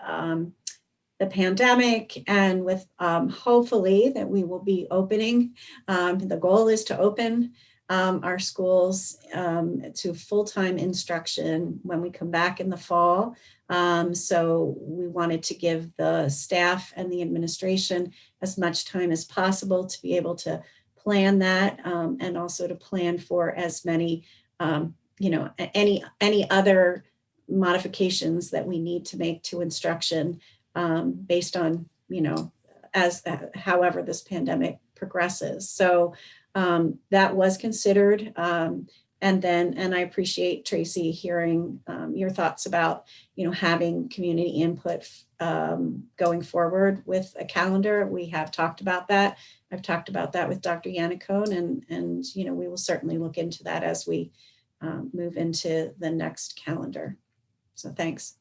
pandemic and with hopefully that we will be opening, the goal is to open our schools to full-time instruction when we come back in the fall. So we wanted to give the staff and the administration as much time as possible to be able to plan that and also to plan for as many, any other modifications that we need to make to instruction based on, however this pandemic progresses. So that was considered. And I appreciate, Tracy, hearing your thoughts about, having community input going forward with a calendar. We have talked about that. I've talked about that with Dr. Yannicone, and we will certainly look into that as we move into the next calendar. So thanks.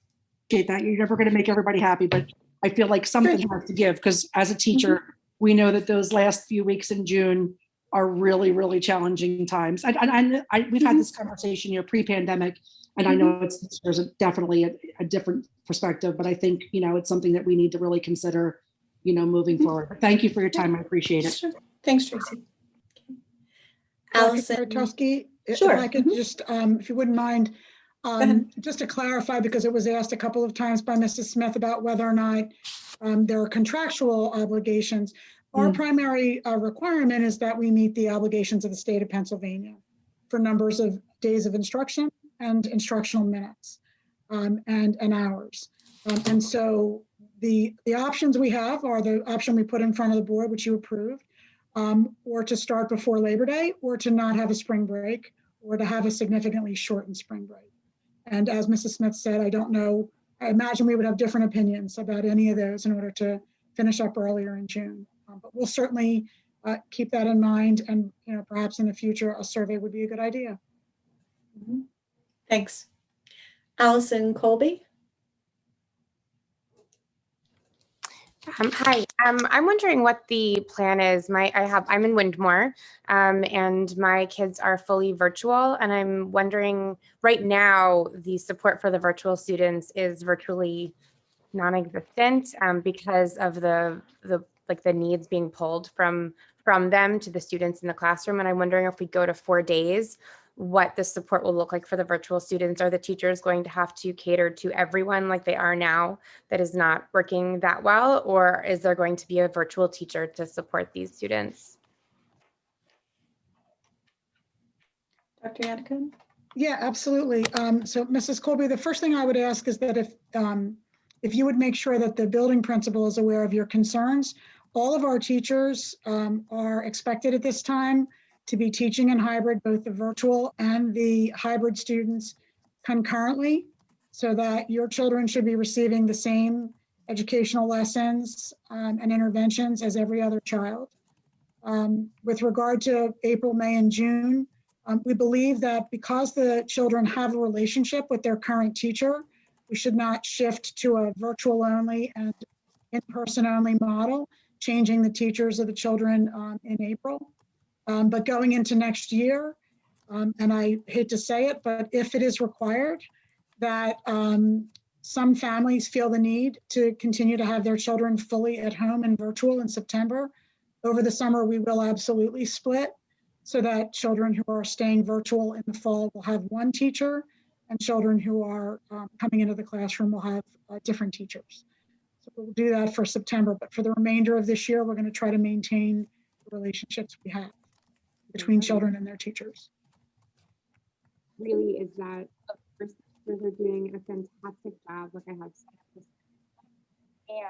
Okay, that you're never going to make everybody happy, but I feel like something has to give, because as a teacher, we know that those last few weeks in June are really, really challenging times. We've had this conversation here pre-pandemic, and I know there's definitely a different perspective, but I think, it's something that we need to really consider, moving forward. But thank you for your time. I appreciate it. Sure. Thanks, Tracy. Allison Martowski, sure. If I could just, if you wouldn't mind, just to clarify, because it was asked a couple of times by Mrs. Smith about whether or not there are contractual obligations. Our primary requirement is that we meet the obligations of the state of Pennsylvania for numbers of days of instruction and instructional minutes and hours. And so the options we have are the option we put in front of the board, which you approved, or to start before Labor Day, or to not have a spring break, or to have a significantly shortened spring break. And as Mrs. Smith said, I don't know, I imagine we would have different opinions about any of those in order to finish up earlier in June. But we'll certainly keep that in mind, and perhaps in the future a survey would be a good idea. Thanks. Allison Colby. Hi, I'm wondering what the plan is. I'm in Windmore, and my kids are fully virtual, and I'm wondering right now the support for the virtual students is virtually non-existent because of the needs being pulled from them to the students in the classroom. And I'm wondering if we go to 4 days, what the support will look like for the virtual students. Are the teachers going to have to cater to everyone like they are now that is not working that well? Or is there going to be a virtual teacher to support these students? Dr. Yannicone? Yeah, absolutely. So Mrs. Colby, the first thing I would ask is that if you would make sure that the building principal is aware of your concerns. All of our teachers are expected at this time to be teaching in hybrid, both the virtual and the hybrid students concurrently, so that your children should be receiving the same educational lessons and interventions as every other child. With regard to April, May, and June, we believe that because the children have a relationship with their current teacher, we should not shift to a virtual only and in-person only model, changing the teachers of the children in April. But going into next year, and I hate to say it, but if it is required that some families feel the need to continue to have their children fully at home and virtual in September, over the summer we will absolutely split so that children who are staying virtual in the fall will have one teacher, and children who are coming into the classroom will have different teachers. So we'll do that for September, but for the remainder of this year, we're going to try to maintain the relationships we have between children and their teachers. Really is that our teachers are doing a fantastic job, like I have said.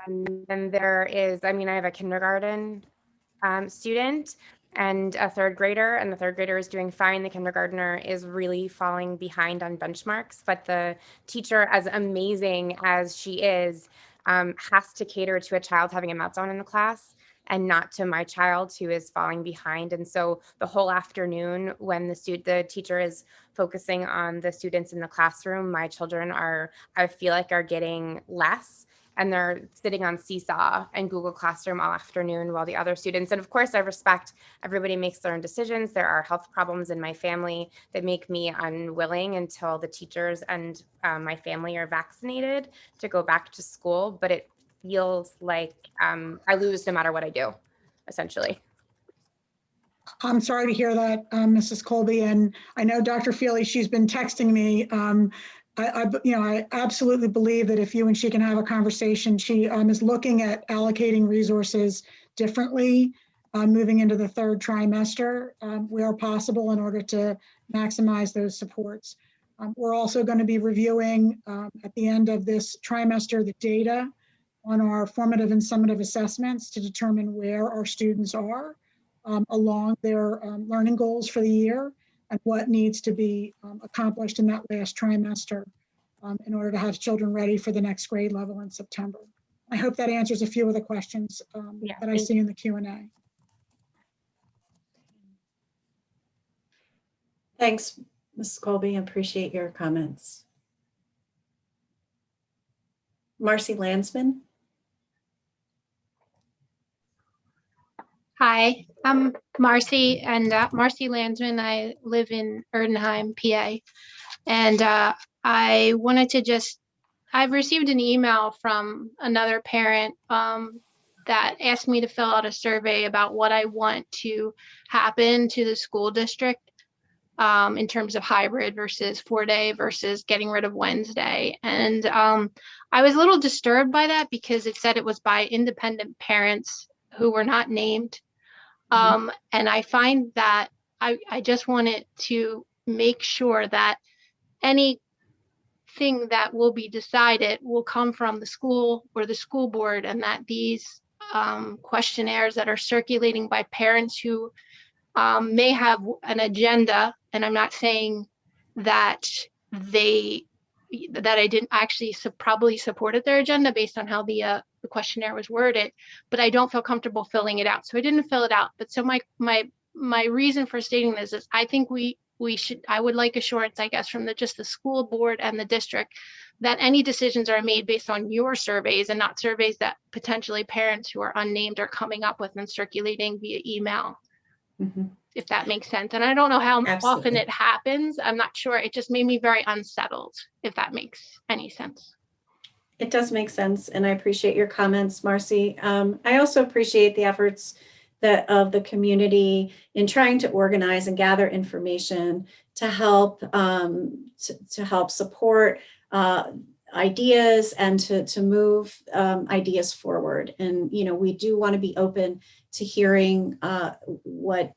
And then there is, I mean, I have a kindergarten student and a third grader, and the third grader is doing fine. The kindergartner is really falling behind on benchmarks, but the teacher, as amazing as she is, has to cater to a child having a meltdown in the class and not to my child who is falling behind. And so the whole afternoon when the teacher is focusing on the students in the classroom, my children I feel like are getting less, and they're sitting on Seesaw and Google Classroom all afternoon while the other students, and of course I respect everybody makes their own decisions. There are health problems in my family that make me unwilling until the teachers and my family are vaccinated to go back to school, but it feels like I lose no matter what I do, essentially. I'm sorry to hear that, Mrs. Colby, and I know Dr. Feely, she's been texting me. I absolutely believe that if you and she can have a conversation, she is looking at allocating resources differently moving into the third trimester where possible in order to maximize those supports. We're also going to be reviewing at the end of this trimester the data on our formative and summative assessments to determine where our students are along their learning goals for the year and what needs to be accomplished in that last trimester in order to have children ready for the next grade level in September. I hope that answers a few of the questions that I see in the Q&A. Thanks, Mrs. Colby. I appreciate your comments. Marcy Landsman. Hi, I'm Marcy, and Marcy Landsman. I live in Erdenheim, PA, and I wanted to I've received an email from another parent that asked me to fill out a survey about what I want to happen to the school district in terms of hybrid versus 4-day versus getting rid of Wednesday. And I was a little disturbed by that because it said it was by independent parents who were not named. And I find that I just wanted to make sure that anything that will be decided will come from the school or the school board, and that these questionnaires that are circulating by parents who may have an agenda, and I'm not saying that I didn't actually probably supported their agenda based on how the questionnaire was worded, but I don't feel comfortable filling it out. So I didn't fill it out. But so my reason for stating this is I think I would like assurance, I guess, from just the school board and the district that any decisions are made based on your surveys and not surveys that potentially parents who are unnamed are coming up with and circulating via email. If that makes sense. And I don't know how often it happens. I'm not sure. It just made me very unsettled, if that makes any sense. It does make sense, and I appreciate your comments, Marcy. I also appreciate the efforts of the community in trying to organize and gather information to help support ideas and to move ideas forward. And we do want to be open to hearing what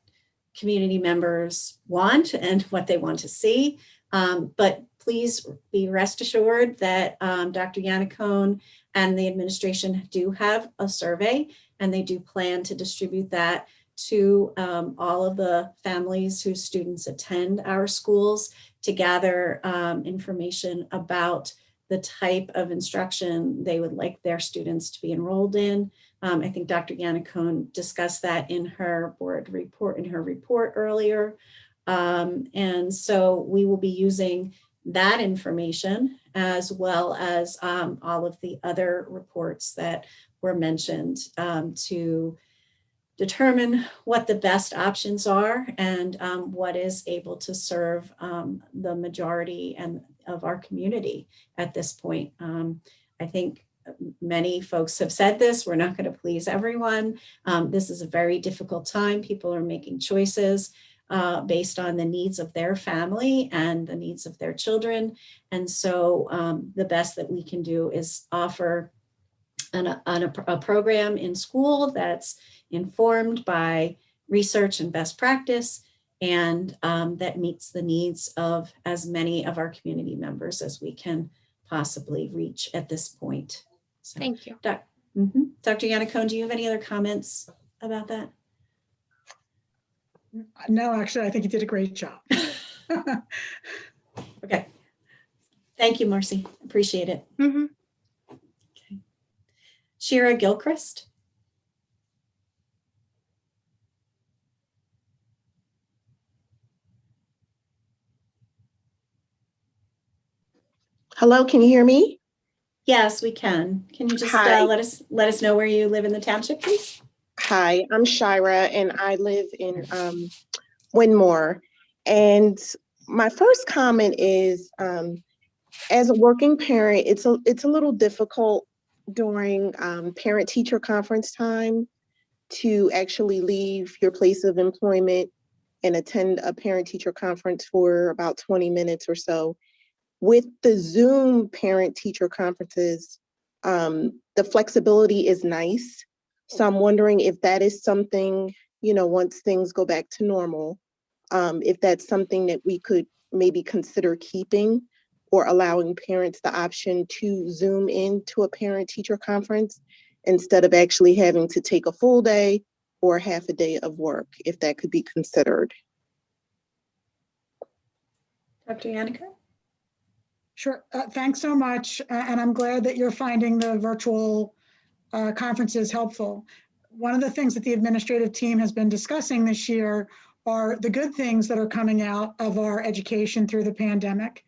community members want and what they want to see. But please be rest assured that Dr. Yannicone and the administration do have a survey, and they do plan to distribute that to all of the families whose students attend our schools to gather information about the type of instruction they would like their students to be enrolled in. I think Dr. Yannicone discussed that in her report earlier. And so we will be using that information as well as all of the other reports that were mentioned to determine what the best options are and what is able to serve the majority of our community at this point. I think many folks have said this, we're not going to please everyone. This is a very difficult time. People are making choices based on the needs of their family and the needs of their children. And so the best that we can do is offer a program in school that's informed by research and best practice, and that meets the needs of as many of our community members as we can possibly reach at this point. So, Thank you. Dr. Yannicone, do you have any other comments about that? No, actually, I think you did a great job. Okay. Thank you, Marcy. Appreciate it. Okay. Shira Gilchrist. Hello, can you hear me? Yes, we can. Can you just Hi. let us know where you live in the township, please? Hi, I'm Shira and I live in Winmore. And my first comment is, as a working parent, it's a little difficult during parent-teacher conference time to actually leave your place of employment and attend a parent-teacher conference for about 20 minutes or so. With the Zoom parent-teacher conferences, the flexibility is nice. So I'm wondering if that is something, once things go back to normal, if that's something that we could maybe consider keeping or allowing parents the option to Zoom into a parent-teacher conference instead of actually having to take a full day or half a day of work, if that could be considered. Dr. Yannicone? Sure. Thanks so much. And I'm glad that you're finding the virtual conferences helpful. One of the things that the administrative team has been discussing this year are the good things that are coming out of our education through the pandemic.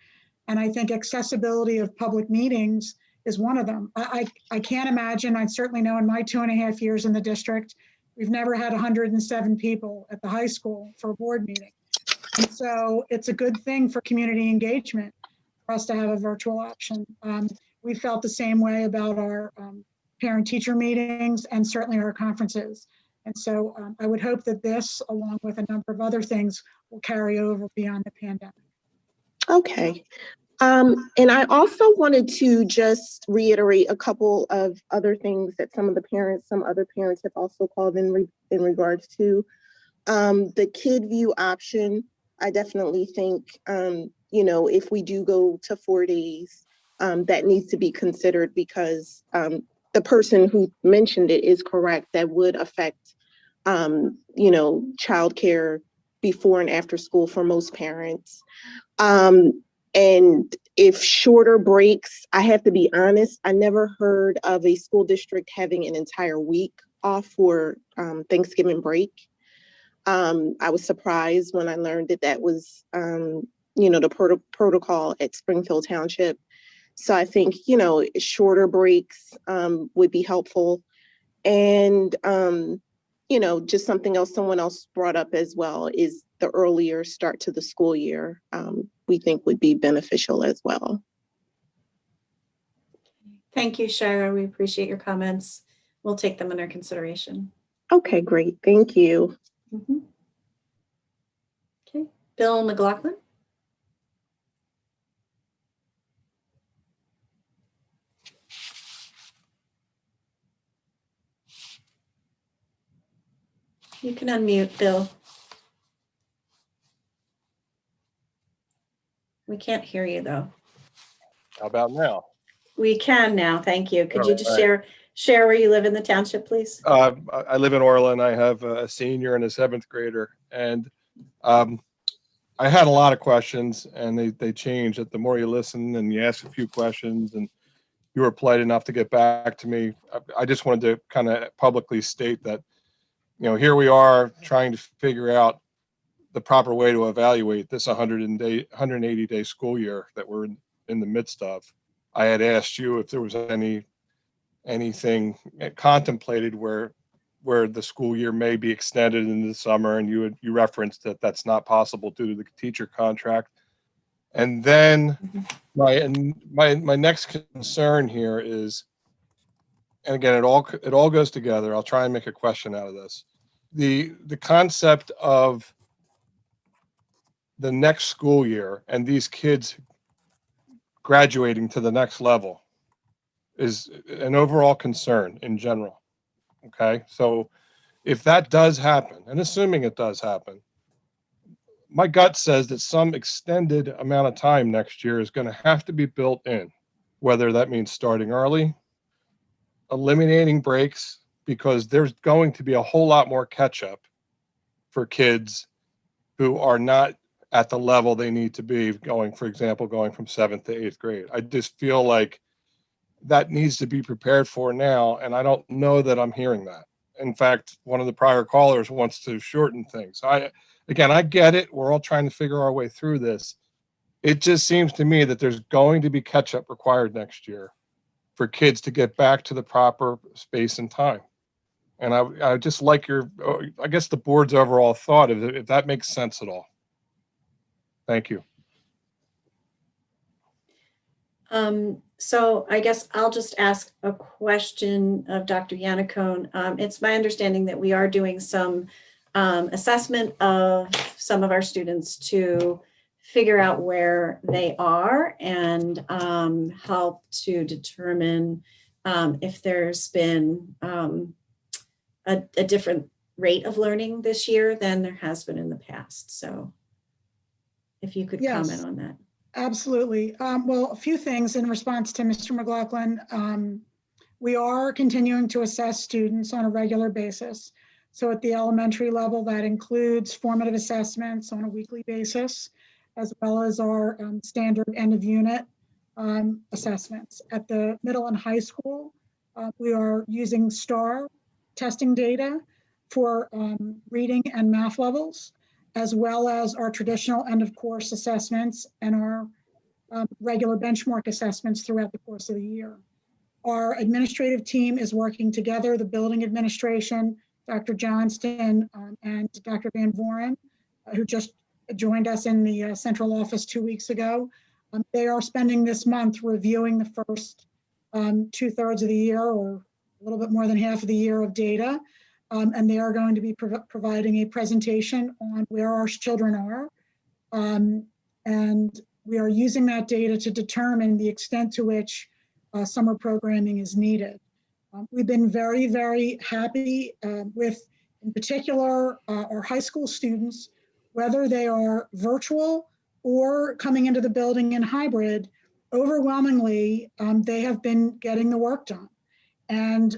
And I think accessibility of public meetings is one of them. I can't imagine, I certainly know in my 2.5 years in the district, we've never had 107 people at the high school for a board meeting. And so it's a good thing for community engagement for us to have a virtual option. We felt the same way about our parent-teacher meetings and certainly our conferences. And so I would hope that this, along with a number of other things, will carry over beyond the pandemic. Okay. And I also wanted to just reiterate a couple of other things that some other parents have also called in regards to the kid view option. I definitely think, if we do go to 4 days, that needs to be considered because the person who mentioned it is correct. That would affect, childcare before and after school for most parents. And if shorter breaks, I have to be honest, I never heard of a school district having an entire week off for Thanksgiving break. I was surprised when I learned that was, the protocol at Springfield Township. So I think, shorter breaks would be helpful. And, just something else someone else brought up as well is the earlier start to the school year, we think would be beneficial as well. Thank you, Shira. We appreciate your comments. We'll take them under consideration. Okay, great. Thank you. Okay, Bill McLaughlin. You can unmute, Bill. We can't hear you though. How about now? We can now, thank you. Could you just Right. share where you live in the township, please? I live in Orland. I have a senior and a 7th grader, and I had a lot of questions, and they changed. That the more you listen and you ask a few questions, and you were polite enough to get back to me. I just wanted to kind of publicly state that, here we are trying to figure out the proper way to evaluate this 180-day school year that we're in the midst of. I had asked you if there was anything contemplated where the school year may be extended into the summer, and you referenced that that's not possible due to the teacher contract. And then my next concern here is, and again, it all goes together. I'll try and make a question out of this. The concept of the next school year and these kids graduating to the next level is an overall concern in general. Okay, so if that does happen, and assuming it does happen, my gut says that some extended amount of time next year is going to have to be built in, whether that means starting early, eliminating breaks, because there's going to be a whole lot more catch up for kids who are not at the level they need to be going, for example, going from 7th to 8th grade. I just feel like that needs to be prepared for now, and I don't know that I'm hearing that. In fact, one of the prior callers wants to shorten things. I get it. We're all trying to figure our way through this. It just seems to me that there's going to be catch up required next year for kids to get back to the proper space and time. And I just like I guess the board's overall thought, if that makes sense at all. Thank you. So I guess I'll just ask a question of Dr. Yannicone. It's my understanding that we are doing some assessment of some of our students to figure out where they are and help to determine if there's been a different rate of learning this year than there has been in the past. So if you could comment on that. Absolutely. Well, a few things in response to Mr. McLaughlin. We are continuing to assess students on a regular basis. So at the elementary level, that includes formative assessments on a weekly basis, as well as our standard end of unit assessments. At the middle and high school, we are using STAR testing data for reading and math levels, as well as our traditional end of course assessments and our regular benchmark assessments throughout the course of the year. Our administrative team is working together, the building administration, Dr. Johnston and Dr. Van Voren, who just joined us in the central office 2 weeks ago. They are spending this month reviewing the first 2/3 of the year, or a little bit more than half of the year of data. And they are going to be providing a presentation on where our children are. And we are using that data to determine the extent to which summer programming is needed. We've been very, very happy with, in particular, our high school students, whether they are virtual or coming into the building in hybrid. Overwhelmingly, they have been getting the work done. And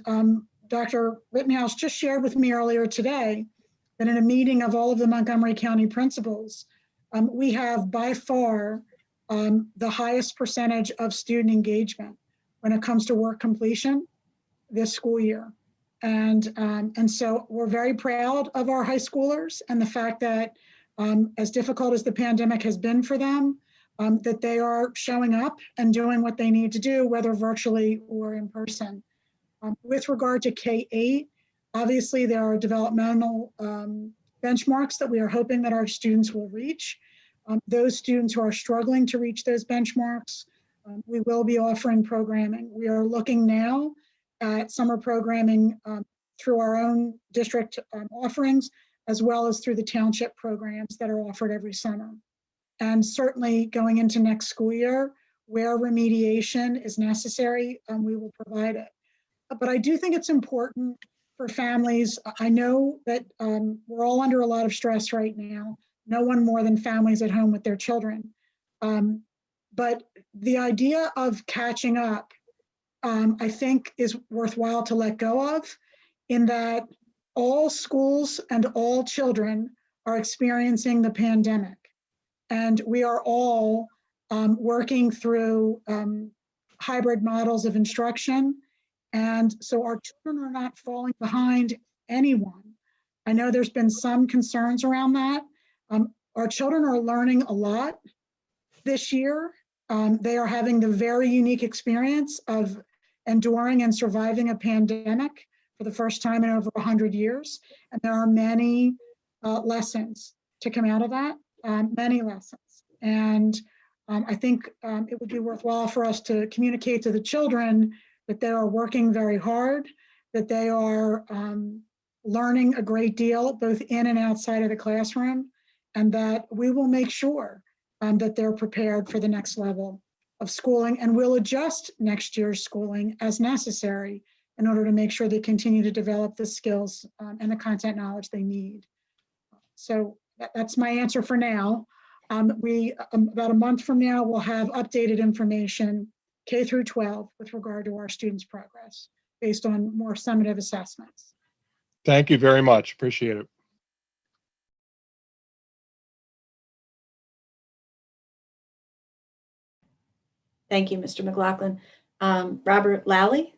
Dr. Rittenhouse just shared with me earlier today that in a meeting of all of the Montgomery County principals, we have by far the highest percentage of student engagement when it comes to work completion this school year. And so we're very proud of our high schoolers and the fact that as difficult as the pandemic has been for them, that they are showing up and doing what they need to do, whether virtually or in person. With regard to K-8, obviously there are developmental benchmarks that we are hoping that our students will reach. Those students who are struggling to reach those benchmarks, we will be offering programming. We are looking now at summer programming through our own district offerings, as well as through the township programs that are offered every summer. And certainly going into next school year, where remediation is necessary, we will provide it. But I do think it's important for families. I know that we're all under a lot of stress right now, no one more than families at home with their children. But the idea of catching up, I think, is worthwhile to let go of, in that all schools and all children are experiencing the pandemic. And we are all working through hybrid models of instruction. And so our children are not falling behind anyone. I know there's been some concerns around that. Our children are learning a lot this year. They are having the very unique experience of enduring and surviving a pandemic for the first time in over 100 years. And there are many lessons to come out of that, many lessons. And I think it would be worthwhile for us to communicate to the children that they are working very hard, that they are learning a great deal, both in and outside of the classroom, and that we will make sure that they're prepared for the next level of schooling, and we'll adjust next year's schooling as necessary in order to make sure they continue to develop the skills and the content knowledge they need. So that's my answer for now. About a month from now, we'll have updated information K through 12 with regard to our students' progress based on more summative assessments. Thank you very much. Appreciate it. Thank you, Mr. McLaughlin. Robert Lally?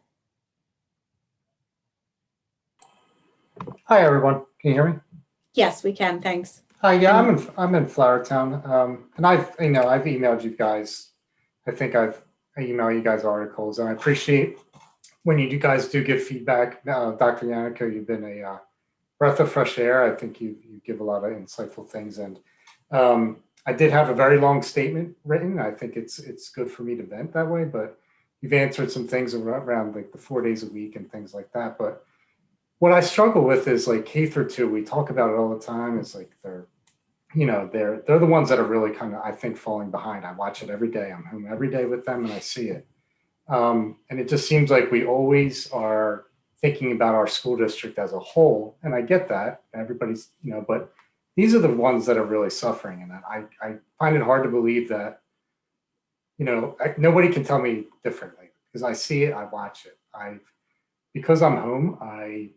Hi, everyone. Can you hear me? Yes, we can. Thanks. Hi. Yeah, I'm in Flowertown, and I've emailed you guys. I think I email you guys articles, and I appreciate when you guys do give feedback. Dr. Yannick, you've been a breath of fresh air. I think you give a lot of insightful things, and I did have a very long statement written. I think it's good for me to vent that way, but you've answered some things around like the 4 days a week and things like that. But what I struggle with is like K through 2. We talk about it all the time. It's like they're the ones that are really kind of, I think, falling behind. I watch it every day. I'm home every day with them, and I see it. And it just seems like we always are thinking about our school district as a whole, and I get that. Everybody's, but these are the ones that are really suffering, and I find it hard to believe that, nobody can tell me differently because I see it, I watch it. Because I'm home, I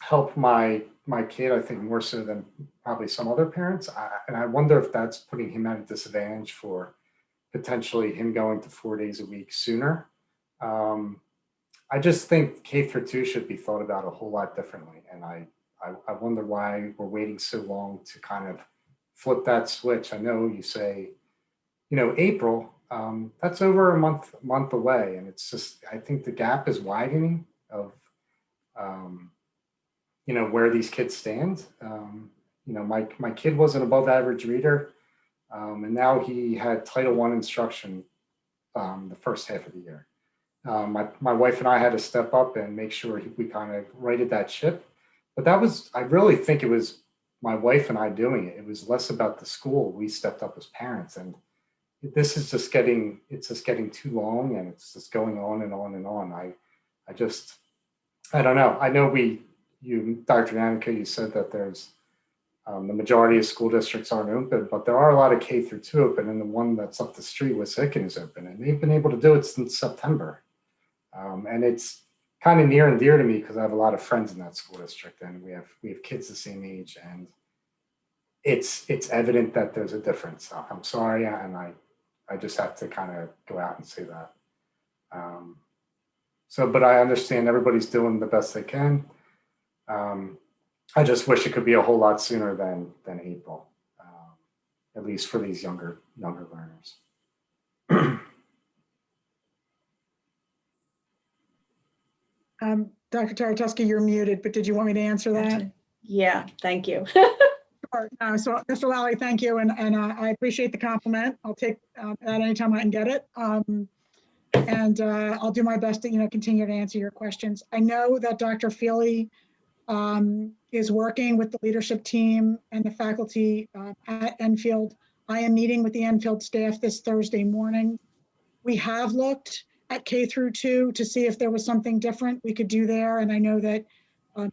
help my kid, I think more so than probably some other parents. And I wonder if that's putting him at a disadvantage for potentially him going to 4 days a week sooner. I just think K through 2 should be thought about a whole lot differently. And I wonder why we're waiting so long to kind of flip that switch. I know you say, April, that's over a month away. And it's just, I think the gap is widening of, where these kids stand. My kid was an above average reader, and now he had Title I instruction the first half of the year. My wife and I had to step up and make sure we kind of righted that ship. But I really think it was my wife and I doing it. It was less about the school. We stepped up as parents, and this is just getting too long, and it's just going on and on and on. I don't know. I know Dr. Yannick, you said that there's the majority of school districts aren't open, but there are a lot of K through 2 open, and the one that's up the street, Wissahickon, is open, and they've been able to do it since September. And it's kind of near and dear to me because I have a lot of friends in that school district, and we have kids the same age, and it's evident that there's a difference. I'm sorry, and I just have to kind of go out and say that. But I understand everybody's doing the best they can. I just wish it could be a whole lot sooner than April, at least for these younger learners. Dr. Taratuski, you're muted, but did you want me to answer that? Yeah, thank you. Sure. So Mr. Lally, thank you. And I appreciate the compliment. I'll take that anytime I can get it. And I'll do my best to continue to answer your questions. I know that Dr. Feely is working with the leadership team and the faculty at Enfield. I am meeting with the Enfield staff this Thursday morning. We have looked at K through 2 to see if there was something different we could do there. And I know that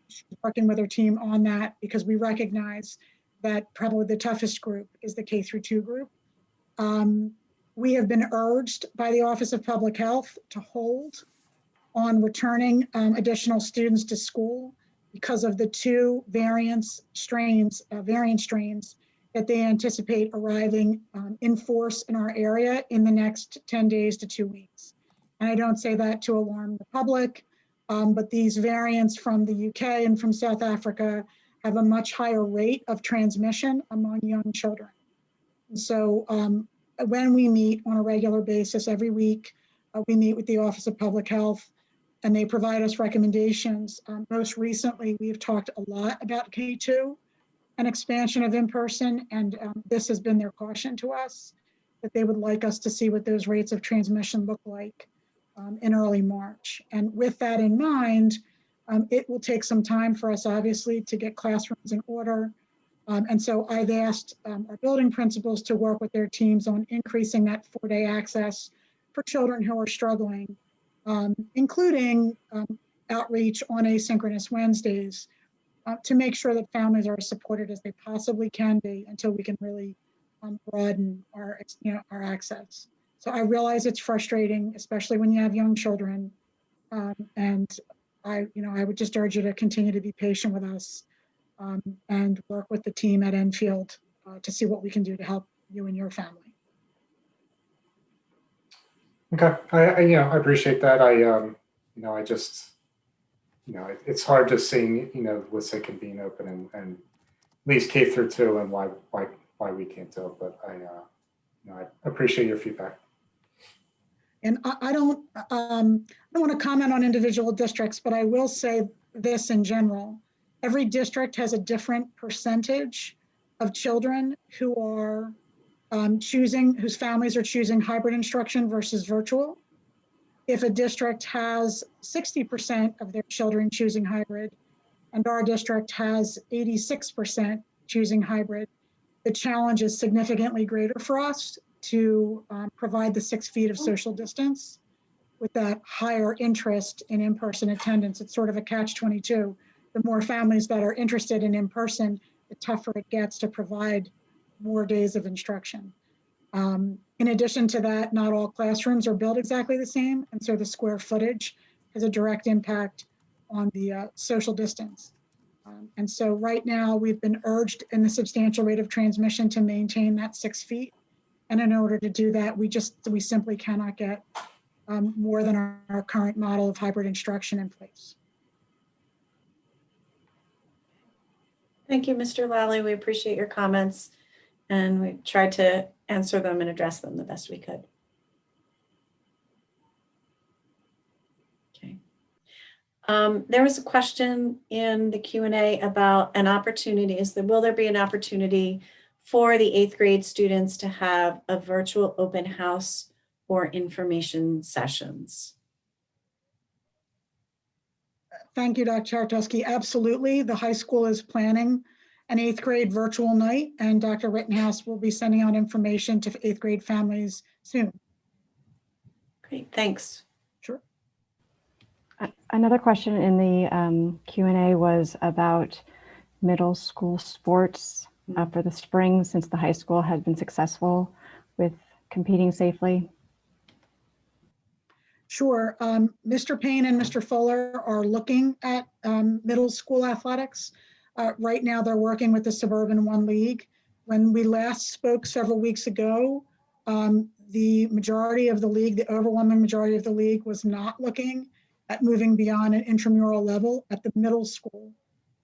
she's working with her team on that because we recognize that probably the toughest group is the K through 2 group. We have been urged by the Office of Public Health to hold on returning additional students to school because of the 2 variant strains that they anticipate arriving in force in our area in the next 10 days to 2 weeks. And I don't say that to alarm the public, but these variants from the UK and from South Africa have a much higher rate of transmission among young children. And so when we meet on a regular basis every week, we meet with the Office of Public Health, and they provide us recommendations. Most recently, we've talked a lot about K2 and expansion of in-person, and this has been their caution to us, that they would like us to see what those rates of transmission look like in early March. And with that in mind, it will take some time for us, obviously, to get classrooms in order. And so I've asked our building principals to work with their teams on increasing that 4-day access for children who are struggling, including outreach on asynchronous Wednesdays to make sure that families are as supported as they possibly can be until we can really broaden our access. So I realize it's frustrating, especially when you have young children. And I would just urge you to continue to be patient with us and work with the team at Enfield to see what we can do to help you and your family. Okay, I appreciate that. It's hard to see, Lissa can being open and at least K through 2 and why we can't do it. But I appreciate your feedback. And I don't want to comment on individual districts, but I will say this in general. Every district has a different percentage of children who are whose families are choosing hybrid instruction versus virtual. If a district has 60% of their children choosing hybrid, and our district has 86% choosing hybrid, the challenge is significantly greater for us to provide the 6 feet of social distance with that higher interest in in-person attendance. It's sort of a catch-22. The more families that are interested in in-person, the tougher it gets to provide more days of instruction. In addition to that, not all classrooms are built exactly the same, and so the square footage has a direct impact on the social distance. And so right now, we've been urged in the substantial rate of transmission to maintain that 6 feet. And in order to do that, we simply cannot get more than our current model of hybrid instruction in place. Thank you, Mr. Lally. We appreciate your comments, and we tried to answer them and address them the best we could. Okay. There was a question in the Q&A about an opportunity. Will there be an opportunity for the 8th grade students to have a virtual open house or information sessions? Thank you, Dr. Chartoski. Absolutely. The high school is planning an 8th grade virtual night, and Dr. Rittenhouse will be sending out information to 8th grade families soon. Great, thanks. Sure. Another question in the Q&A was about middle school sports for the spring, since the high school has been successful with competing safely. Sure. Mr. Payne and Mr. Fuller are looking at middle school athletics. Right now, they're working with the Suburban 1 League. When we last spoke several weeks ago, the majority of the league, the overwhelming majority of the league, was not looking at moving beyond an intramural level at the middle school.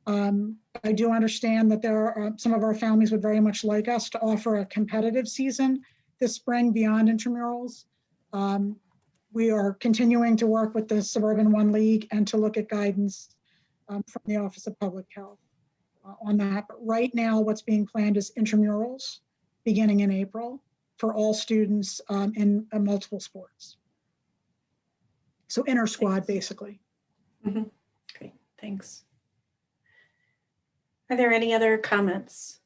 I do understand that there are some of our families would very much like us to offer a competitive season this spring beyond intramurals. We are continuing to work with the Suburban 1 League and to look at guidance from the Office of Public Health on that. But right now, what's being planned is intramurals beginning in April for all students in multiple sports. So inter-squad, basically. Mm-hmm. Great, thanks. Are there any other comments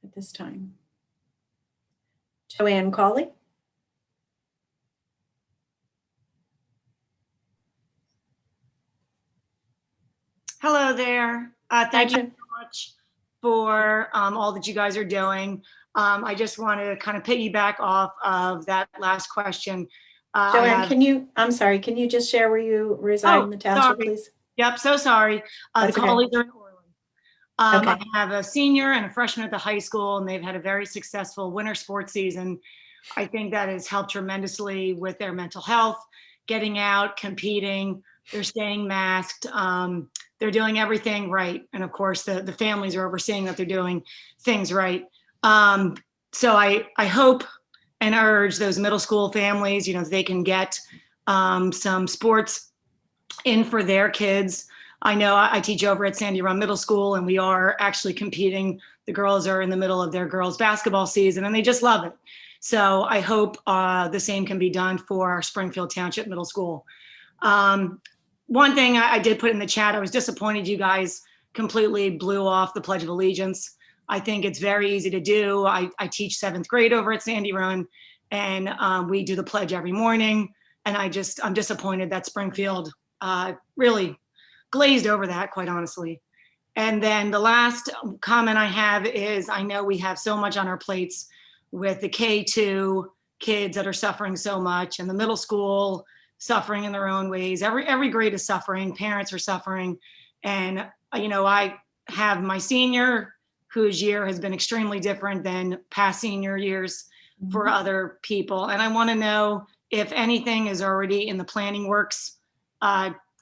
at this time? Joanne Cawley. Hello there. Thank you so much for all that you guys are doing. I just want to kind of piggyback off of that last question. Joanne, I'm sorry, can you just share where you reside in the township, sorry. please? Yep, so sorry. The colleagues are in Orland. Okay. I have a senior and a freshman at the high school, and they've had a very successful winter sports season. I think that has helped tremendously with their mental health, getting out, competing, they're staying masked. They're doing everything right. And of course, the families are overseeing that they're doing things right. So I hope and urge those middle school families, they can get some sports in for their kids. I know I teach over at Sandy Run Middle School, and we are actually competing. The girls are in the middle of their girls basketball season, and they just love it. So I hope the same can be done for our Springfield Township Middle School. One thing I did put in the chat, I was disappointed you guys completely blew off the Pledge of Allegiance. I think it's very easy to do. I teach 7th grade over at Sandy Run, and we do the pledge every morning. And I'm disappointed that Springfield really glazed over that, quite honestly. And then the last comment I have is, I know we have so much on our plates with the K2 kids that are suffering so much, and the middle school suffering in their own ways. Every grade is suffering, parents are suffering. And, I have my senior, whose year has been extremely different than past senior years for other people. And I want to know if anything is already in the planning works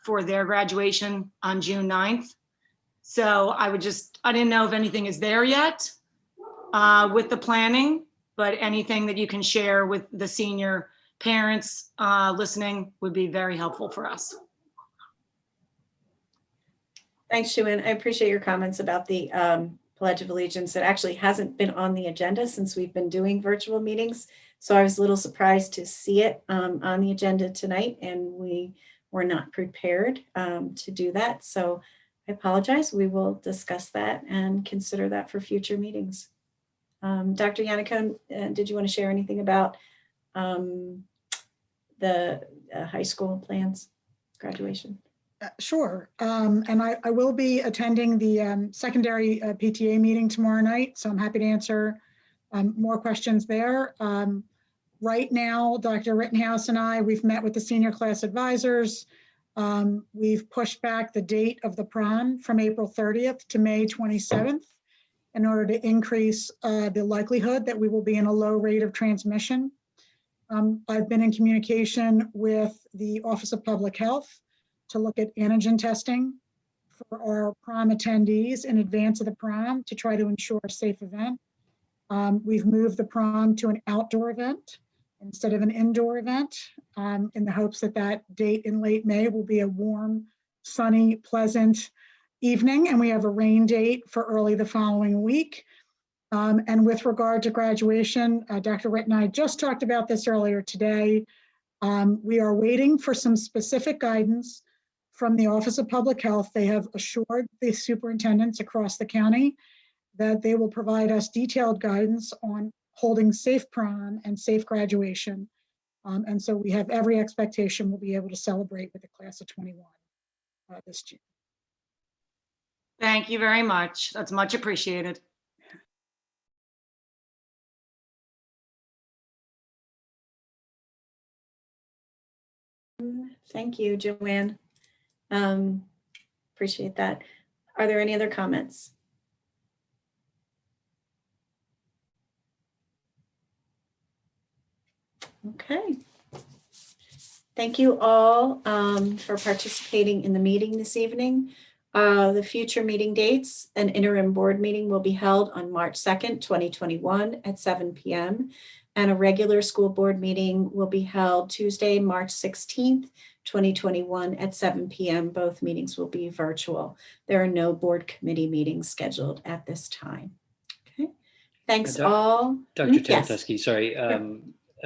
for their graduation on June 9th. So I didn't know if anything is there yet with the planning, but anything that you can share with the senior parents listening would be very helpful for us. Thanks, Shuan. I appreciate your comments about the Pledge of Allegiance. It actually hasn't been on the agenda since we've been doing virtual meetings. So I was a little surprised to see it on the agenda tonight, and we were not prepared to do that. So I apologize. We will discuss that and consider that for future meetings. Dr. Yannicone, did you want to share anything about the high school plans, graduation? Sure. And I will be attending the secondary PTA meeting tomorrow night, so I'm happy to answer more questions there. Right now, Dr. Rittenhouse and I, we've met with the senior class advisors. We've pushed back the date of the prom from April 30th to May 27th in order to increase the likelihood that we will be in a low rate of transmission. I've been in communication with the Office of Public Health to look at antigen testing for our prom attendees in advance of the prom to try to ensure a safe event. We've moved the prom to an outdoor event instead of an indoor event in the hopes that that date in late May will be a warm, sunny, pleasant evening, and we have a rain date for early the following week. And with regard to graduation, Dr. Ritt and I just talked about this earlier today. We are waiting for some specific guidance from the Office of Public Health. They have assured the superintendents across the county that they will provide us detailed guidance on holding safe prom and safe graduation. And so we have every expectation we'll be able to celebrate with the class of 21 this June. Thank you very much. That's much appreciated. Thank you, Joanne. Appreciate that. Are there any other comments? Okay. Thank you all for participating in the meeting this evening. The future meeting dates: an interim board meeting will be held on March 2nd, 2021 at 7 p.m. and a regular school board meeting will be held Tuesday, March 16th, 2021 at 7 p.m. Both meetings will be virtual. There are no board committee meetings scheduled at this time. Okay. Thanks all. Dr. Yes. Tedeschi, sorry.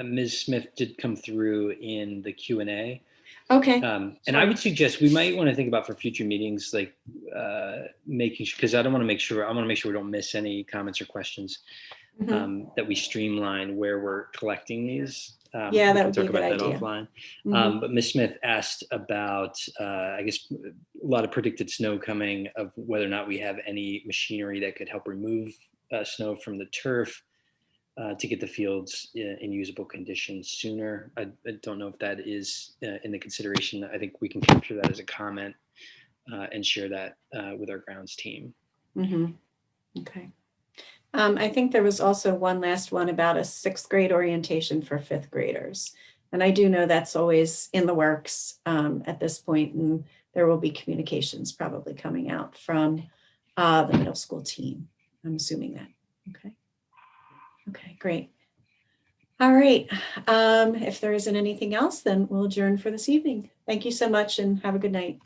Ms. Smith did come through in the Q&A. Okay. And I would suggest we might want to think about for future meetings, like making sure, because I want to make sure we don't miss any comments or questions, that we streamline where we're collecting these. Yeah, that we would can be a talk good about that idea. offline. But Ms. Smith asked about, I guess, a lot of predicted snow coming, of whether or not we have any machinery that could help remove snow from the turf to get the fields in usable condition sooner. I don't know if that is in the consideration. I think we can capture that as a comment and share that with our grounds team. Okay. I think there was also one last one about a 6th grade orientation for 5th graders. And I do know that's always in the works at this point, and there will be communications probably coming out from the middle school team. I'm assuming that. Okay. Okay, great. All right. If there isn't anything else, then we'll adjourn for this evening. Thank you so much and have a good night.